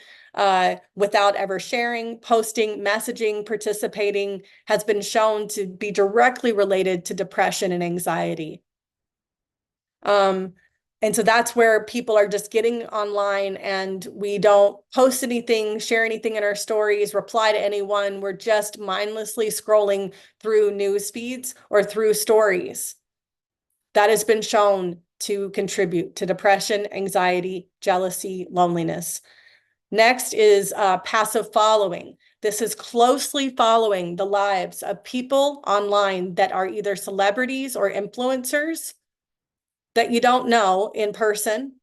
without ever sharing, posting, messaging, participating, has been shown to be directly related to depression and anxiety. And so that's where people are just getting online and we don't post anything, share anything in our stories, reply to anyone. We're just mindlessly scrolling through news feeds or through stories. That has been shown to contribute to depression, anxiety, jealousy, loneliness. Next is passive following. This is closely following the lives of people online that are either celebrities or influencers that you don't know in person,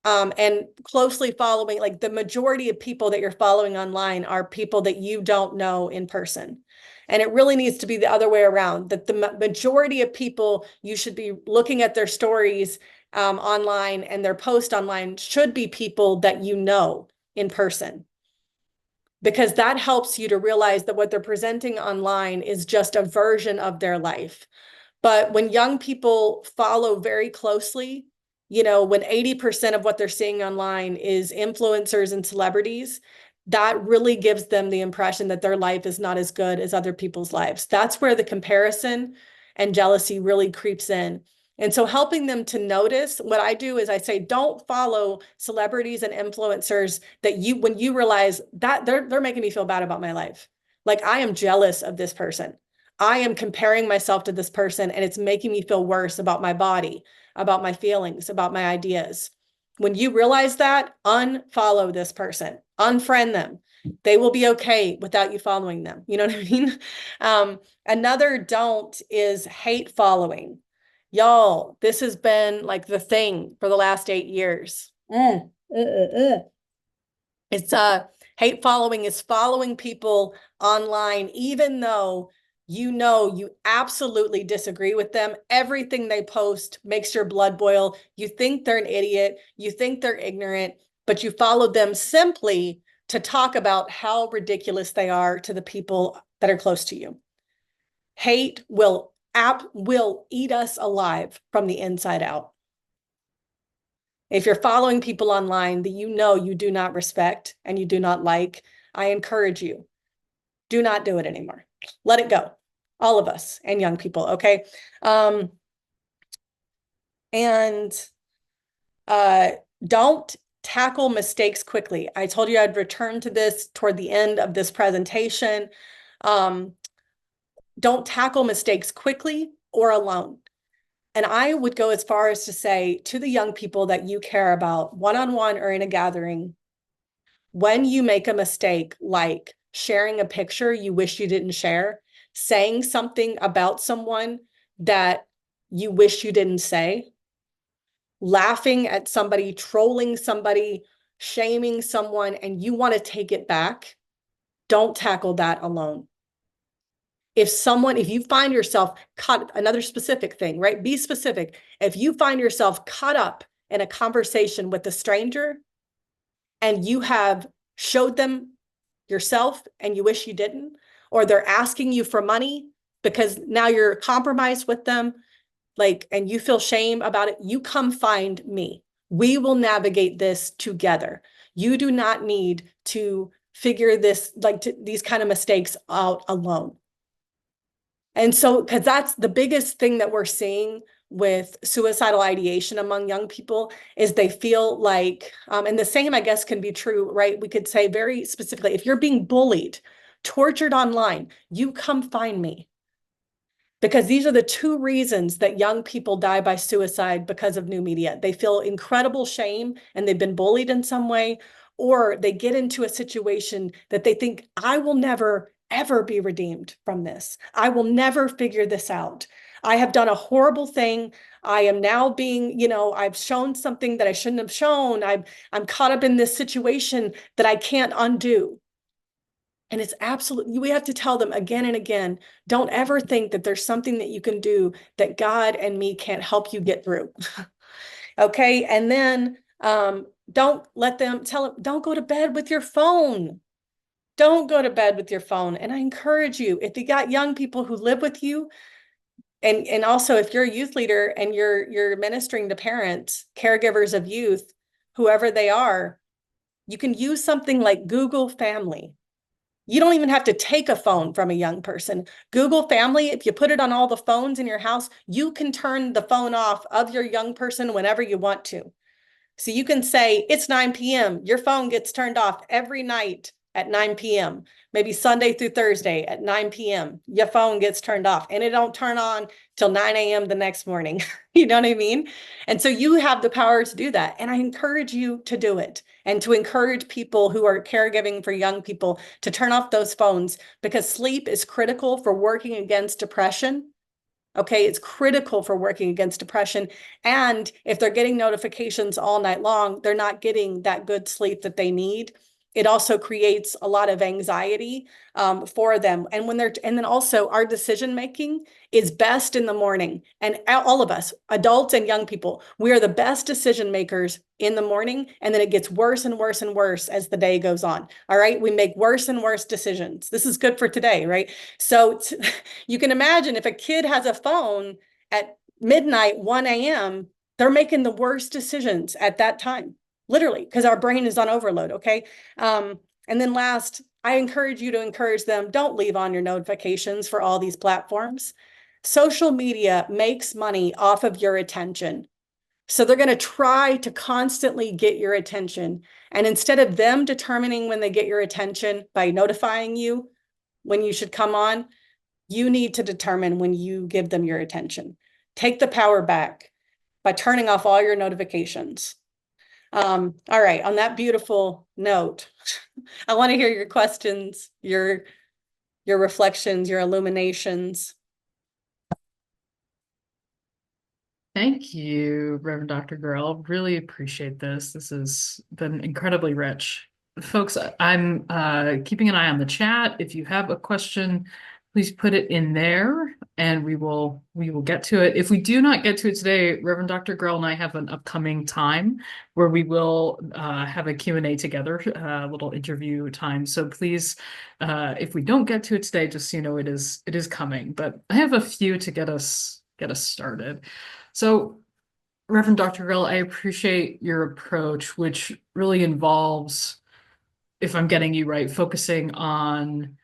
and closely following, like the majority of people that you're following online are people that you don't know in person. And it really needs to be the other way around, that the majority of people you should be looking at their stories online and their post online should be people that you know in person. Because that helps you to realize that what they're presenting online is just a version of their life. But when young people follow very closely, you know, when 80% of what they're seeing online is influencers and celebrities, that really gives them the impression that their life is not as good as other people's lives. That's where the comparison and jealousy really creeps in. And so helping them to notice, what I do is I say, don't follow celebrities and influencers that when you realize that they're making me feel bad about my life. Like, I am jealous of this person. I am comparing myself to this person, and it's making me feel worse about my body, about my feelings, about my ideas. When you realize that, unfollow this person, unfriend them. They will be okay without you following them. You know what I mean? Another don't is hate following. Y'all, this has been like the thing for the last 8 years. It's hate following is following people online, even though you know you absolutely disagree with them. Everything they post makes your blood boil. You think they're an idiot. You think they're ignorant, but you follow them simply to talk about how ridiculous they are to the people that are close to you. Hate will eat us alive from the inside out. If you're following people online that you know you do not respect and you do not like, I encourage you, do not do it anymore. Let it go. All of us and young people, okay? Don't tackle mistakes quickly. I told you I'd return to this toward the end of this presentation. Don't tackle mistakes quickly or alone. And I would go as far as to say to the young people that you care about, one-on-one or in a gathering, when you make a mistake, like sharing a picture you wish you didn't share, saying something about someone that you wish you didn't say, laughing at somebody, trolling somebody, shaming someone, and you want to take it back, don't tackle that alone. If you find yourself caught, another specific thing, right? Be specific. If you find yourself caught up in a conversation with a stranger and you have showed them yourself and you wish you didn't, or they're asking you for money because now you're compromised with them, like, and you feel shame about it, you come find me. We will navigate this together. You do not need to figure this, these kind of mistakes out alone. And so, because that's the biggest thing that we're seeing with suicidal ideation among young people is they feel like, and the same, I guess, can be true, right? We could say very specifically, if you're being bullied, tortured online, you come find me. Because these are the two reasons that young people die by suicide because of new media. They feel incredible shame and they've been bullied in some way, or they get into a situation that they think, I will never, ever be redeemed from this. I will never figure this out. I have done a horrible thing. I am now being, I've shown something that I shouldn't have shown. I'm caught up in this situation that I can't undo. And it's absolutely, we have to tell them again and again, don't ever think that there's something that you can do that God and me can't help you get through. Okay. And then don't let them tell them, don't go to bed with your phone. Don't go to bed with your phone. And I encourage you, if you got young people who live with you, and also if you're a youth leader and you're ministering to parents, caregivers of youth, whoever they are, you can use something like Google Family. You don't even have to take a phone from a young person. Google Family, if you put it on all the phones in your house, you can turn the phone off of your young person whenever you want to. So you can say, it's 9 p.m. Your phone gets turned off every night at 9 p.m. Maybe Sunday through Thursday at 9 p.m. Your phone gets turned off and it don't turn on till 9 a.m. the next morning. You know what I mean? And so you have the power to do that. And I encourage you to do it and to encourage people who are caregiving for young people to turn off those phones, because sleep is critical for working against depression. Okay, it's critical for working against depression. And if they're getting notifications all night long, they're not getting that good sleep that they need. It also creates a lot of anxiety for them. And then also our decision making is best in the morning. And all of us, adults and young people, we are the best decision makers in the morning. And then it gets worse and worse and worse as the day goes on. All right, we make worse and worse decisions. This is good for today, right? So you can imagine if a kid has a phone at midnight, 1 a.m., they're making the worst decisions at that time, literally, because our brain is on overload. Okay. And then last, I encourage you to encourage them, don't leave on your notifications for all these platforms. Social media makes money off of your attention. So they're going to try to constantly get your attention. And instead of them determining when they get your attention by notifying you when you should come on, you need to determine when you give them your attention. Take the power back by turning off all your notifications. All right, on that beautiful note, I want to hear your questions, your reflections, your illuminations. Thank you, Reverend Dr. Girl. Really appreciate this. This has been incredibly rich. Folks, I'm keeping an eye on the chat. If you have a question, please put it in there and we will get to it. If we do not get to it today, Reverend Dr. Girl and I have an upcoming time where we will have a Q&A together, a little interview time. So please, if we don't get to it today, just so you know, it is coming. But I have a few to get us started. So, Reverend Dr. Grill, I appreciate your approach, which really involves, if I'm getting you right, focusing on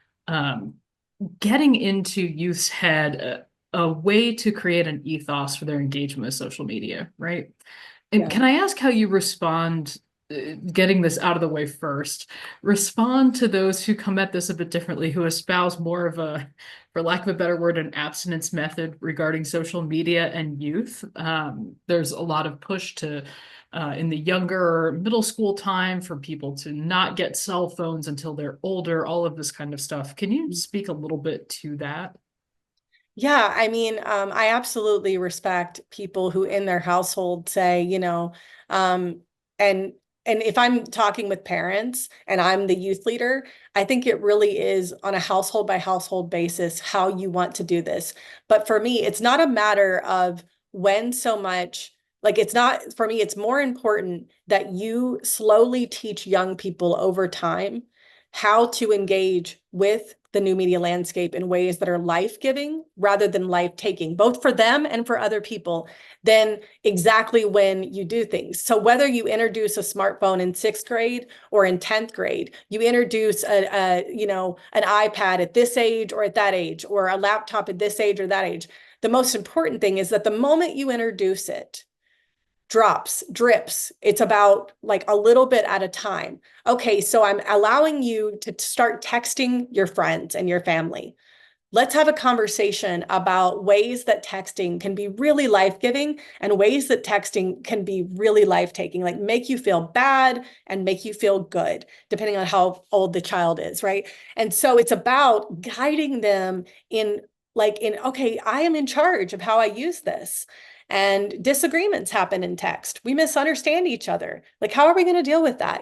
getting into youth's head a way to create an ethos for their engagement with social media, right? And Yeah. can I ask how you respond, getting this out of the way first, respond to those who come at this a bit differently, who espouse more of a, for lack of a better word, an abstinence method regarding social media and youth? There's a lot of push to, in the younger middle school time, for people to not get cell phones until they're older, all of this kind of stuff. Can you speak a little bit to that? Yeah, I mean, I absolutely respect people who in their household say, um, and and if I'm talking with parents and I'm the youth leader, I think it really is on a household by household basis how you want to do this. But for me, it's not a matter of when so much, like it's not, for me, it's more important that you slowly teach young people over time how to engage with the new media landscape in ways that are life-giving rather than life-taking, both for them and for other people, then exactly when you do things. So whether you introduce a smartphone in 6th grade or in 10th grade, you introduce an iPad at this age or at that age, or a laptop at this age or that age, the most important thing is that the moment you introduce it, drips. It's about like a little bit at a time. Okay, so I'm allowing you to start texting your friends and your family. Let's have a conversation about ways that texting can be really life-giving and ways that texting can be really life-taking, like make you feel bad and make you feel good, depending on how old the child is, right? And so it's about guiding them okay, I am in charge of how I use this. And disagreements happen in text. We misunderstand each other. Like, how are we going to deal with that?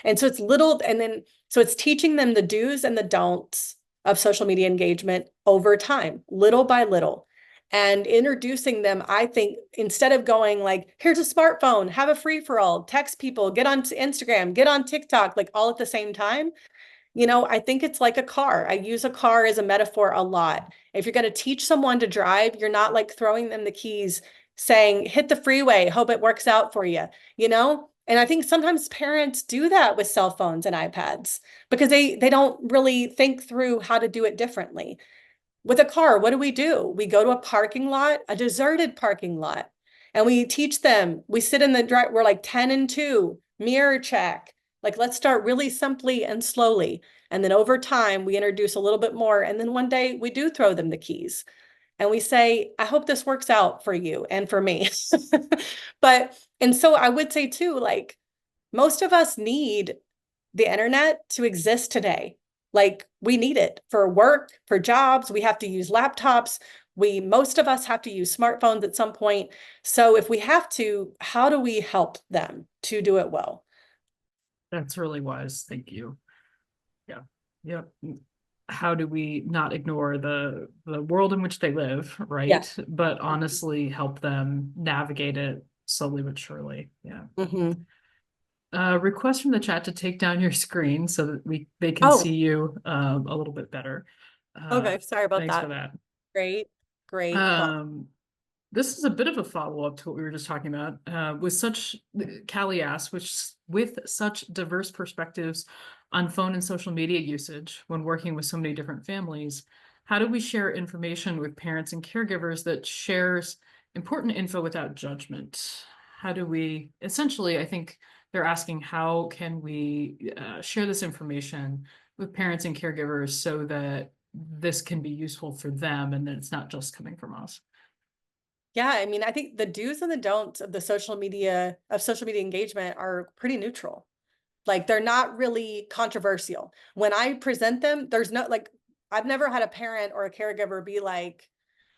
And so it's so it's teaching them the do's and the don'ts of social media engagement over time, little by little, and introducing them. I think instead of going like, here's a smartphone, have a free for all, text people, get on Instagram, get on TikTok, like all at the same time. I think it's like a car. I use a car as a metaphor a lot. If you're going to teach someone to drive, you're not like throwing them the keys saying, hit the freeway, hope it works out for you, And I think sometimes parents do that with cell phones and iPads because they don't really think through how to do it differently. With a car, what do? We go to a parking lot, a deserted parking lot, and we teach them. We sit in the drive, we're like 10 and 2, mirror check. Like, let's start really simply and slowly. And then over time, we introduce a little bit more. And then one day we do throw them the keys and we say, I hope this works out for you and for me. And so I would say too, like most of us need the internet to exist today. Like we need it for work, for jobs. We have to use laptops. Most of us have to use smartphones at some point. So if we have to, how do we help them to do it well? That's really wise. Thank you. Yeah. Yep. How do we not ignore the world in which they live, right? Yeah. But honestly help them navigate it slowly but surely. Yeah. Mm-hmm. Request from the chat to take down your screen so that they can see Oh, you a little bit better. okay. Sorry about Thanks for that. that. Great. Great. Well, Um, this is a bit of a follow-up to what we were just talking about. Callie asked, with such diverse perspectives on phone and social media usage when working with so many different families, how do we share information with parents and caregivers that shares important info without judgment? How do we, essentially, I think they're asking, how can we share this information with parents and caregivers so that this can be useful for them and that it's not just coming from us? yeah, I mean, I think the do's and the don'ts of social media engagement are pretty neutral. Like they're not really controversial. When I present them, there's no like I've never had a parent or a caregiver be like,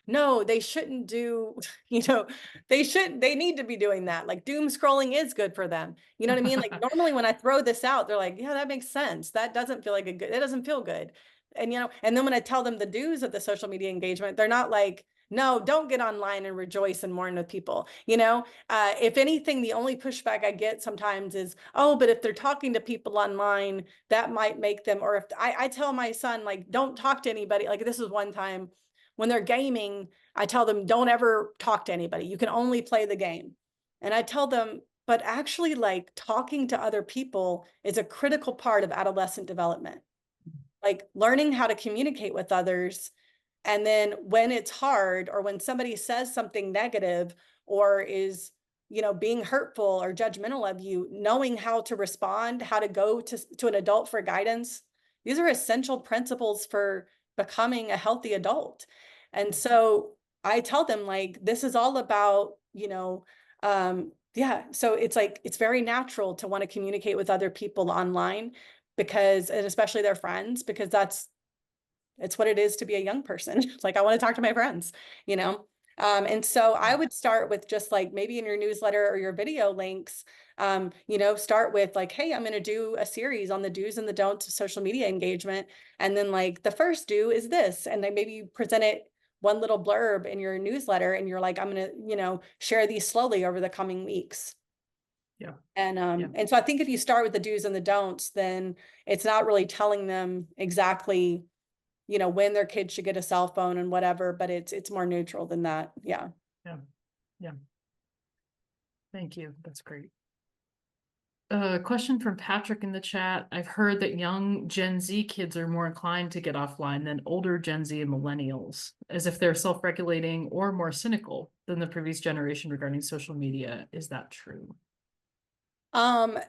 no, they shouldn't do, you know, they need to be doing that. Like doom scrolling is good for them. You know what I mean? Like normally when I throw this out, they're like, yeah, that makes sense. That doesn't feel like it doesn't feel good. And, and then when I tell them the do's of the social media engagement, they're not like, no, don't get online and rejoice and mourn with people. If anything, the only pushback I get sometimes is, oh, but if they're talking to people online, that might make them, or if I tell my son, like, don't talk to anybody. Like this was one time when they're gaming, I tell them, don't ever talk to anybody. You can only play the game. And I tell them, but actually like talking to other people is a critical part of adolescent development. Like learning how to communicate with others. And then when it's hard or when somebody says something negative or is, being hurtful or judgmental of you, knowing how to respond, how to go to an adult for guidance. These are essential principles for becoming a healthy adult. And so I tell them like, this is all about, yeah. So it's like, it's very natural to want to communicate with other people online and especially their friends, because it's what it is to be a young person. It's like, I want to talk to my friends, you know? And so I would start with just like maybe in your newsletter or your video links, start with like, hey, I'm going to do a series on the do's and the don'ts of social media engagement. And then like the first do is this, and then maybe you present it one little blurb in your newsletter and you're like, I'm going to, share these slowly over the coming weeks. Yeah. And so I think if you start with the do's and the don'ts, then it's not really telling them exactly when their kids should get a cell phone and whatever, but it's more neutral than that. Yeah. Yeah. Thank you. That's great. Question from Patrick in the chat. I've heard that young Gen Z kids are more inclined to get offline than older Gen Z and millennials, as if they're self-regulating or more cynical than the previous generation regarding social media. Is that true?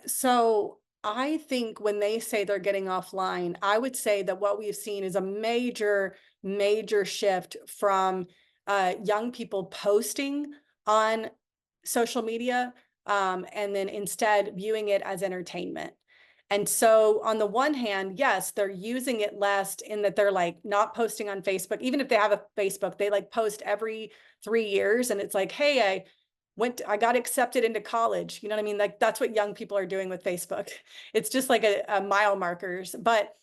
So I think when they say they're getting offline, I would say that what we've seen is a major, major shift from young people posting on social media, and then instead viewing it as entertainment. And so on the one hand, yes, they're using it less in that they're like not posting on Facebook. Even if they have a Facebook, they like post every 3 years and it's like, hey, I got accepted into college. You know what I mean? Like that's what young people are doing with Facebook. It's just like a mile markers. But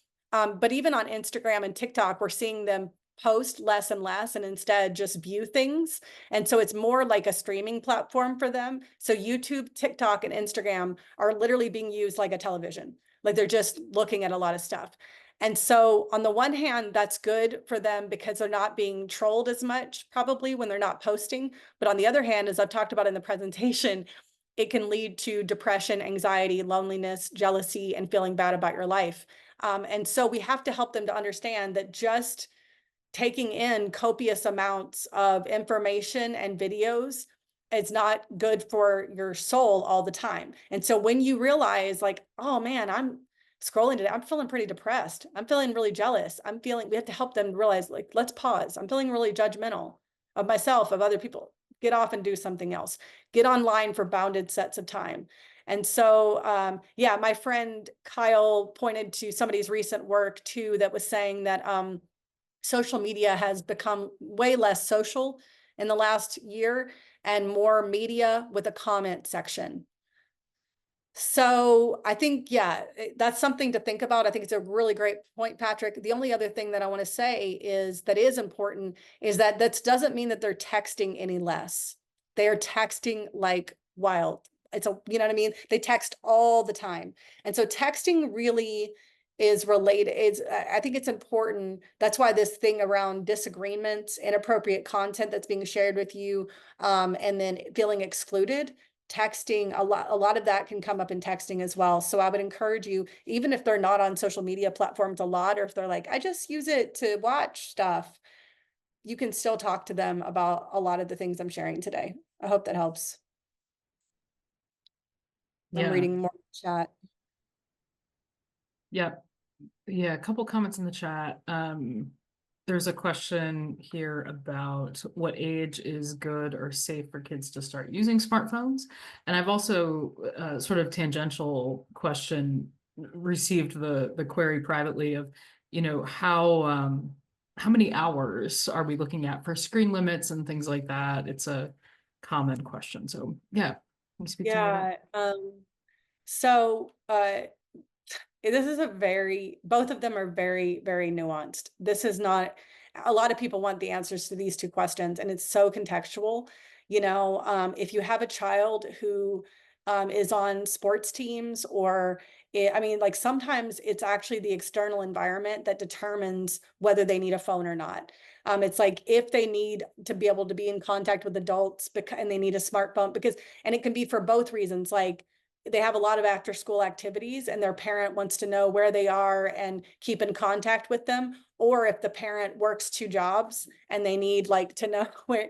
even on Instagram and TikTok, we're seeing them post less and less and instead just view things. And so it's more like a streaming platform for them. So YouTube, TikTok, and Instagram are literally being used like a television. Like they're just looking at a lot of stuff. And so on the one hand, that's good for them because they're not being trolled as much probably when they're not posting. But on the other hand, as I've talked about in the presentation, it can lead to depression, anxiety, loneliness, jealousy, and feeling bad about your life. And so we have to help them to understand that just taking in copious amounts of information and videos is not good for your soul all the time. And so when you realize like, oh man, I'm scrolling today, I'm feeling pretty depressed. I'm feeling really jealous. We have to help them realize like, let's pause. I'm feeling really judgmental of myself, of other people. Get off and do something else. Get online for bounded sets of time. And so, yeah, my friend Kyle pointed to somebody's recent work too, that was saying that, social media has become way less social in the last year and more media with a comment section. So I think, yeah, that's something to think about. I think it's a really great point, Patrick. The only other thing that I want to say is that is important is that doesn't mean that they're texting any less. They are texting like wild. You know what I mean? They text all the time. And so texting really is related. I think it's important. That's why this thing around disagreements, inappropriate content that's being shared with you, and then feeling excluded, texting, a lot of that can come up in texting as well. So I would encourage you, even if they're not on social media platforms a lot, or if they're like, I just use it to watch stuff, you can still talk to them about a lot of the things I'm sharing today. I hope that helps. I'm Yeah. reading more chat. Yeah. Yeah, a couple comments in the chat. There's a question here about what age is good or safe for kids to start using smartphones. And I've also sort of tangential question received the query privately of, how many hours are we looking at for screen limits and things like that? It's a common question. So yeah, can you speak to that? Yeah. So this is both of them are very, very nuanced. This is not, a lot of people want the answers to these two questions, and it's so contextual. If you have a child who is on sports teams, or like sometimes it's actually the external environment that determines whether they need a phone or not. It's like if they need to be able to be in contact with adults and they need a smartphone and it can be for both reasons, like they have a lot of after school activities and their parent wants to know where they are and keep in contact with them. Or if the parent works 2 jobs and they need like to know where,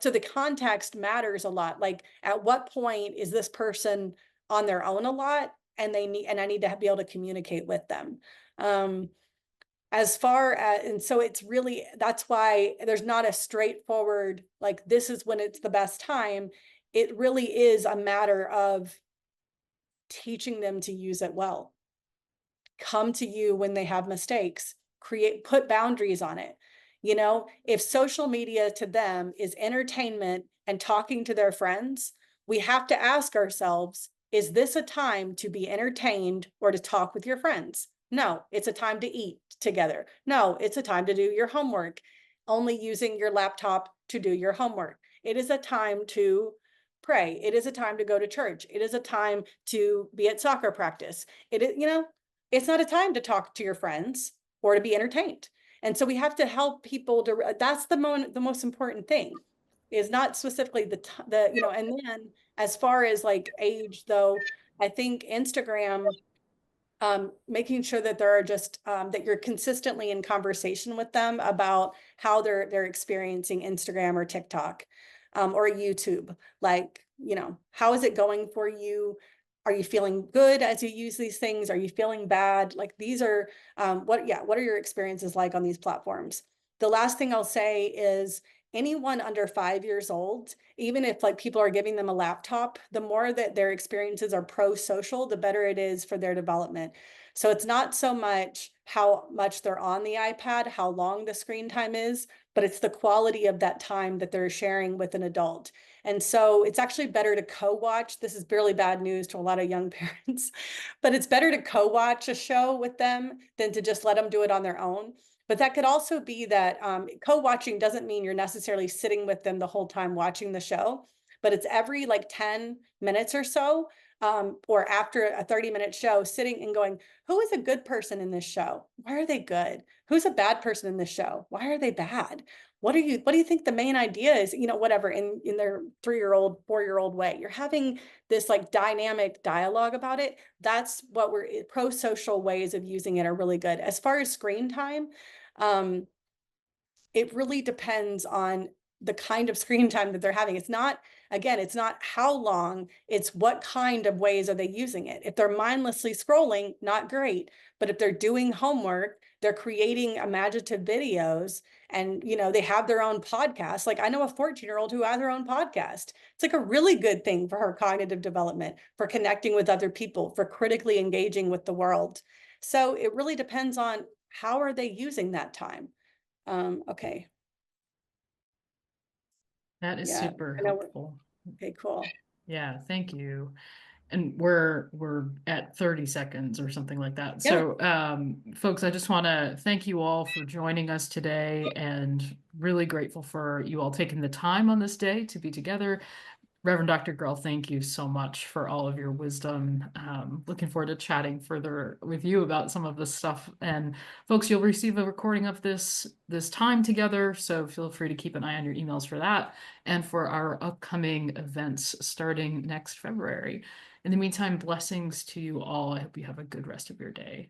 so the context matters a lot. Like at what point is this person on their own a lot and I need to be able to communicate with them. And so it's really, that's why there's not a straightforward, like, this is when it's the best time. It really is a matter of teaching them to use it well. Come to you when they have mistakes, put boundaries on it. If social media to them is entertainment and talking to their friends, we have to ask ourselves, is this a time to be entertained or to talk with your friends? No, it's a time to eat together. No, it's a time to do your homework, only using your laptop to do your homework. It is a time to pray. It is a time to go to church. It is a time to be at soccer practice. It is, it's not a time to talk to your friends or to be entertained. And so we have to help people that's the most important thing, is not specifically and then as far as like age though, I think Instagram, making sure that there are just that you're consistently in conversation with them about how they're experiencing Instagram or TikTok, or YouTube. Like, how is it going for you? Are you feeling good as you use these things? Are you feeling bad? Like these are what are your experiences like on these platforms? The last thing I'll say is anyone under 5 years old, even if like people are giving them a laptop, the more that their experiences are pro-social, the better it is for their development. So it's not so much how much they're on the iPad, how long the screen time is, but it's the quality of that time that they're sharing with an adult. And so it's actually better to co-watch. This is barely bad news to a lot of young parents, but it's better to co-watch a show with them than to just let them do it on their own. But that could also be that co-watching doesn't mean you're necessarily sitting with them the whole time watching the show, but it's every like 10 minutes or so, or after a 30-minute show, sitting and going, who is a good person in this show? Why are they good? Who's a bad person in this show? Why are they bad? What do you think the main idea is? Whatever, in their 3-year-old, 4-year-old way. You're having this like dynamic dialogue about it. That's what pro-social ways of using it are really good. As far as screen time, it really depends on the kind of screen time that they're having. It's not how long, it's what kind of ways are they using it. If they're mindlessly scrolling, not great. But if they're doing homework, they're creating imaginative videos, and they have their own podcast. Like I know a 14-year-old who has her own podcast. It's like a really good thing for her cognitive development, for connecting with other people, for critically engaging with the world. So it really depends on how are they using that time. Okay, That is yeah, super I know, helpful. okay, cool. Yeah, thank you. And we're at 30 seconds or something like that. Yeah. So, folks, I just want to thank you all for joining us today and really grateful for you all taking the time on this day to be together. Reverend Dr. Girl, thank you so much for all of your wisdom. Looking forward to chatting further with you about some of this stuff. And folks, you'll receive a recording of this time together, so feel free to keep an eye on your emails for that and for our upcoming events starting next February. In the meantime, blessings to you all. I hope you have a good rest of your day.